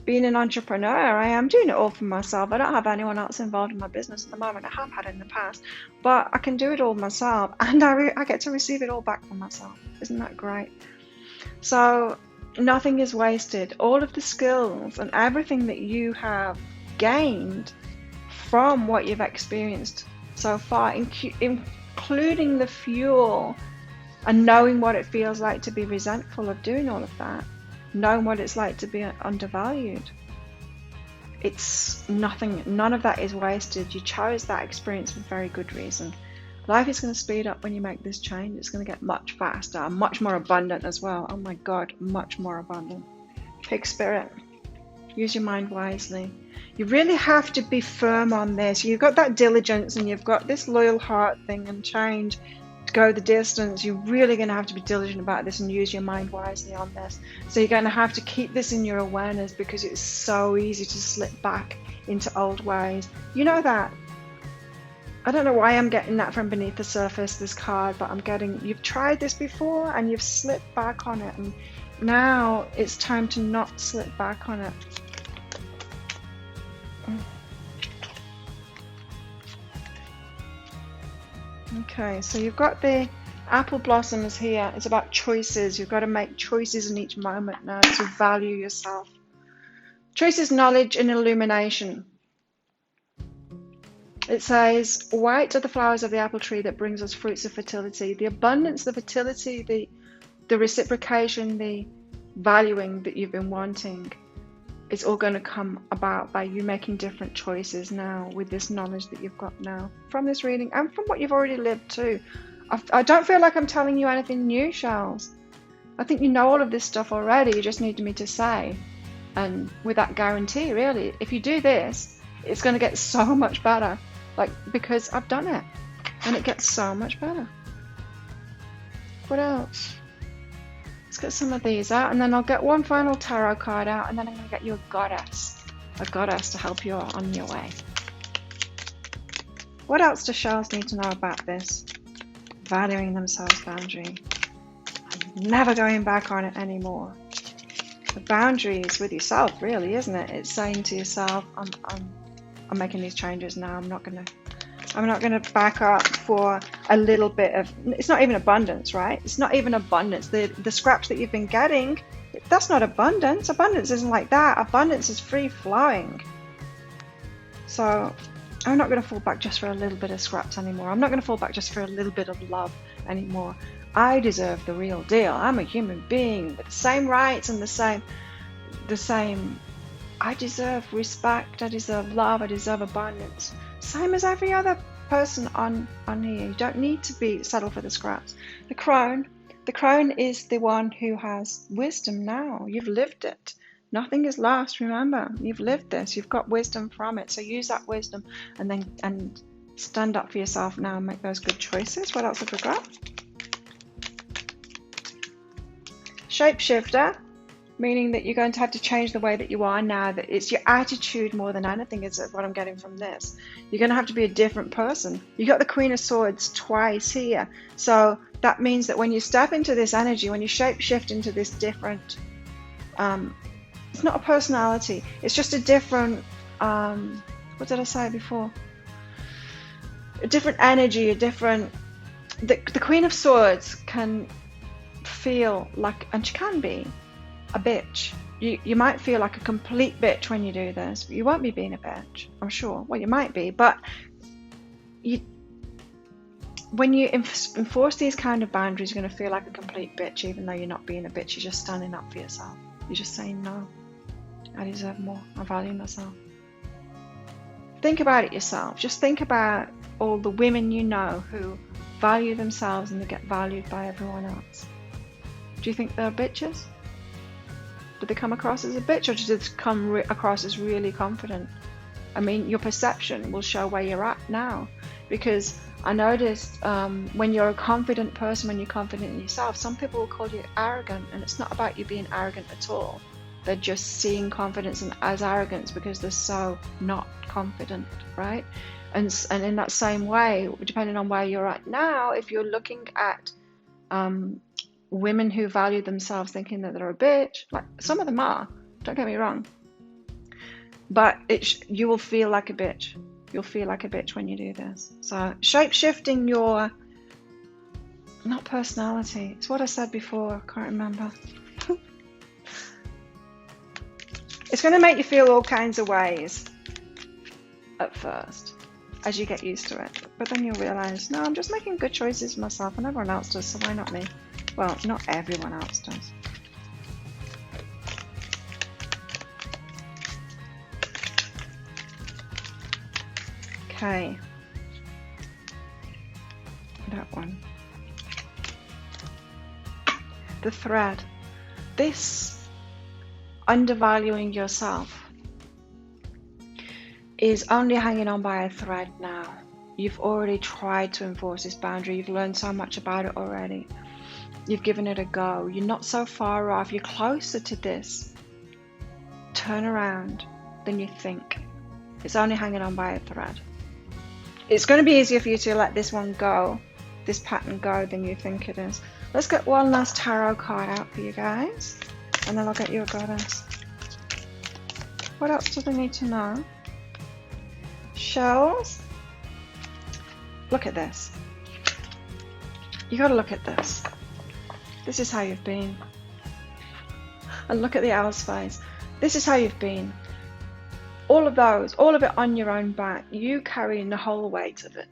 being an entrepreneur, I am doing it all for myself. I don't have anyone else involved in my business at the moment. I have had in the past, but I can do it all myself, and I get to receive it all back from myself. Isn't that great? So nothing is wasted. All of the skills and everything that you have gained from what you've experienced so far, including the fuel and knowing what it feels like to be resentful of doing all of that, knowing what it's like to be undervalued. It's nothing, none of that is wasted. You chose that experience for very good reason. Life is going to speed up when you make this change. It's going to get much faster and much more abundant as well. Oh my God, much more abundant. Pig spirit, use your mind wisely. You really have to be firm on this. You've got that diligence and you've got this loyal heart thing and change to go the distance. You're really going to have to be diligent about this and use your mind wisely on this. So you're going to have to keep this in your awareness because it's so easy to slip back into old ways. You know that. I don't know why I'm getting that from beneath the surface, this card, but I'm getting, you've tried this before and you've slipped back on it, and now it's time to not slip back on it. Okay, so you've got the apple blossoms here. It's about choices. You've got to make choices in each moment now to value yourself. Choices, knowledge, and illumination. It says, white are the flowers of the apple tree that brings us fruits of fertility. The abundance, the fertility, the reciprocation, the valuing that you've been wanting, it's all going to come about by you making different choices now with this knowledge that you've got now from this reading and from what you've already lived too. I don't feel like I'm telling you anything new, Charles. I think you know all of this stuff already. You just need me to say. And with that guarantee, really, if you do this, it's going to get so much better. Like, because I've done it and it gets so much better. What else? Let's get some of these out, and then I'll get one final tarot card out, and then I'm going to get you a goddess to help you on your way. What else does Charles need to know about this? Valuing themselves boundary. And never going back on it anymore. The boundary is with yourself, really, isn't it? It's saying to yourself, I'm making these changes now. I'm not gonna back up for a little bit of, it's not even abundance, right? It's not even abundance. The scraps that you've been getting, that's not abundance. Abundance isn't like that. Abundance is free flowing. So I'm not going to fall back just for a little bit of scraps anymore. I'm not going to fall back just for a little bit of love anymore. I deserve the real deal. I'm a human being with the same rights and the same. I deserve respect. I deserve love. I deserve abundance. Same as every other person on here. You don't need to settle for the scraps. The crone is the one who has wisdom now. You've lived it. Nothing is lost. Remember, you've lived this. You've got wisdom from it. So use that wisdom and stand up for yourself now and make those good choices. What else have we got? Shapeshifter. Meaning that you're going to have to change the way that you are now, that it's your attitude more than anything is what I'm getting from this. You're going to have to be a different person. You got the Queen of Swords twice here. So that means that when you step into this energy, when you shape shift into this different, it's not a personality, it's just a different, what did I say before? A different energy, the Queen of Swords can feel like, and she can be, a bitch. You might feel like a complete bitch when you do this, but you won't be being a bitch, I'm sure. Well, you might be, but when you enforce these kind of boundaries, you're going to feel like a complete bitch, even though you're not being a bitch. You're just standing up for yourself. You're just saying, no, I deserve more. I value myself. think about it yourself. Just think about all the women you know who value themselves and they get valued by everyone else. Do you think they're bitches? Do they come across as a bitch, or do they come across as really confident? I mean, your perception will show where you're at now, because I noticed when you're a confident person, when you're confident in yourself, some people will call you arrogant, and it's not about you being arrogant at all. They're just seeing confidence as arrogance because they're so not confident, right? And in that same way, depending on where you're at now, if you're looking at women who value themselves thinking that they're a bitch, like some of them are, don't get me wrong, but you will feel like a bitch. You'll feel like a bitch when you do this. So shape-shifting your, not personality, it's what I said before, I can't remember. It's going to make you feel all kinds of ways at first as you get used to it, but then you'll realize, no, I'm just making good choices for myself and everyone else does, so why not me? Well, not everyone else does. Okay, that one. The thread. This undervaluing yourself is only hanging on by a thread now. You've already tried to enforce this boundary. You've learned so much about it already. You've given it a go. You're not so far off. You're closer to this turnaround than you think. It's only hanging on by a thread. It's going to be easier for you to let this one go, this pattern go, than you think it is. Let's get one last tarot card out for you guys, and then I'll get you a goddess. What else do they need to know? Shells. Look at this. You got to look at this. This is how you've been. And look at the owl's face. This is how you've been. All of those, all of it on your own back, you carrying the whole weight of it.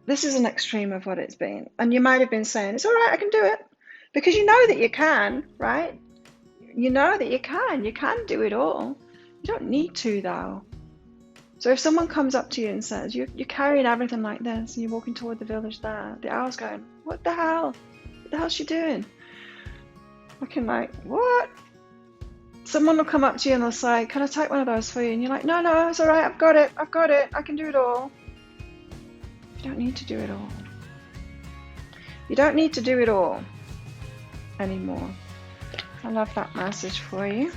This is an extreme of what it's been. And you might have been saying, it's all right, I can do it. Because you know that you can, right? You know that you can do it all. You don't need to, though. So if someone comes up to you and says, you're carrying everything like this, and you're walking toward the village there, the owl's going, what the hell? What the hell's she doing? Looking like, what? Someone will come up to you and they'll say, can I take one of those for you? And you're like, no, it's all right, I've got it, I can do it all. You don't need to do it all. You don't need to do it all anymore. I love that message for you.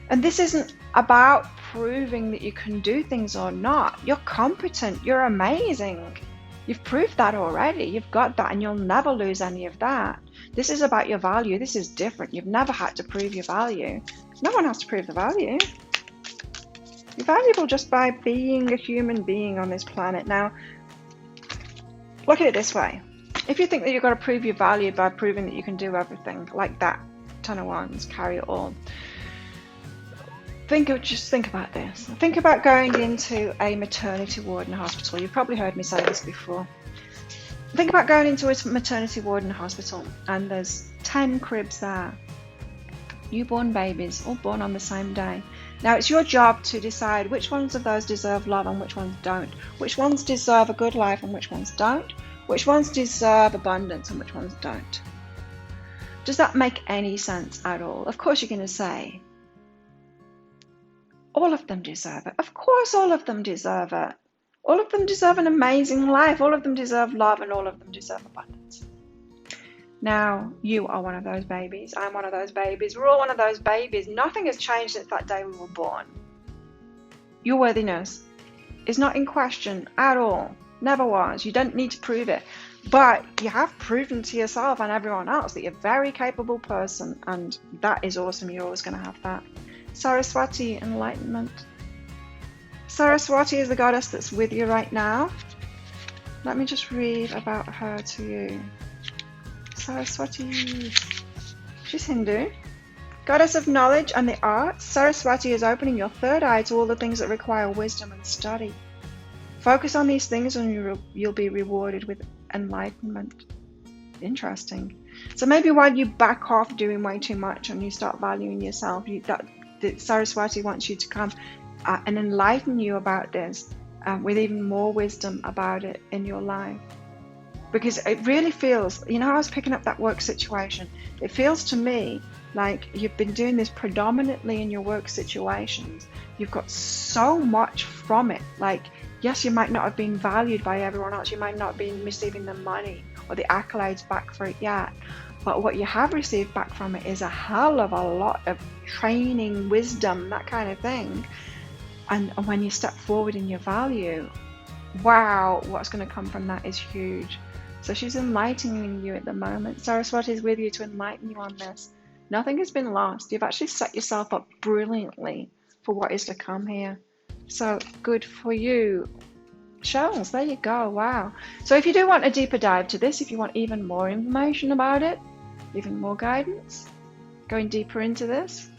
And this isn't about proving that you can do things or not. You're competent, you're amazing. You've proved that already, you've got that, and you'll never lose any of that. This is about your value. This is different. You've never had to prove your value. No one has to prove the value. You're valuable just by being a human being on this planet. Now, look at it this way. If you think that you've got to prove your value by proving that you can do everything, like that 10 of Wands, carry it all. Just think about this. Think about going into a maternity ward in a hospital. You've probably heard me say this before. Think about going into a maternity ward in a hospital, and there's 10 cribs there. Newborn babies, all born on the same day. Now it's your job to decide which ones of those deserve love and which ones don't. Which ones deserve a good life and which ones don't. Which ones deserve abundance and which ones don't. Does that make any sense at all? Of course you're going to say, all of them deserve it. Of course all of them deserve it. All of them deserve an amazing life. All of them deserve love, and all of them deserve abundance. Now, you are one of those babies. I'm one of those babies. We're all one of those babies. Nothing has changed since that day we were born. Your worthiness is not in question at all. Never was. You don't need to prove it. But you have proven to yourself and everyone else that you're a very capable person, and that is awesome. You're always going to have that. Saraswati, enlightenment. Saraswati is the goddess that's with you right now. Let me just read about her to you. Saraswati. She's Hindu. Goddess of knowledge and the arts, Saraswati is opening your third eye to all the things that require wisdom and study. Focus on these things and you'll be rewarded with enlightenment. Interesting. So maybe while you back off doing way too much and you start valuing yourself, Saraswati wants you to come and enlighten you about this with even more wisdom about it in your life. Because it really feels, you know, I was picking up that work situation. It feels to me like you've been doing this predominantly in your work situations. You've got so much from it. Like, yes, you might not have been valued by everyone else. You might not have been receiving the money or the accolades back for it yet. But what you have received back from it is a hell of a lot of training, wisdom, that kind of thing. And when you step forward in your value, wow, what's going to come from that is huge. So she's enlightening you at the moment. Saraswati is with you to enlighten you on this. Nothing has been lost. You've actually set yourself up brilliantly for what is to come here. So good for you. Shells, there you go. Wow. So if you do want a deeper dive to this, if you want even more information about it, even more guidance, going deeper into this,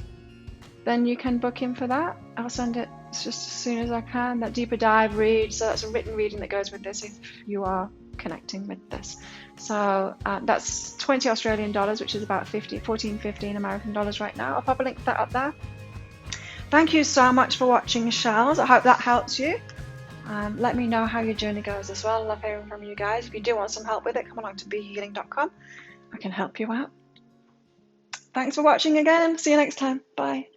then you can book in for that. I'll send it just as soon as I can. That deeper dive read. So that's a written reading that goes with this if you are connecting with this. So that's 20 Australian dollars, which is about 14-15 American dollars right now. I'll pop a link to that up there. Thank you so much for watching, Shells. I hope that helps you. Let me know how your journey goes as well. I love hearing from you guys. If you do want some help with it, come along to behealing.com. I can help you out. Thanks for watching again. See you next time. Bye.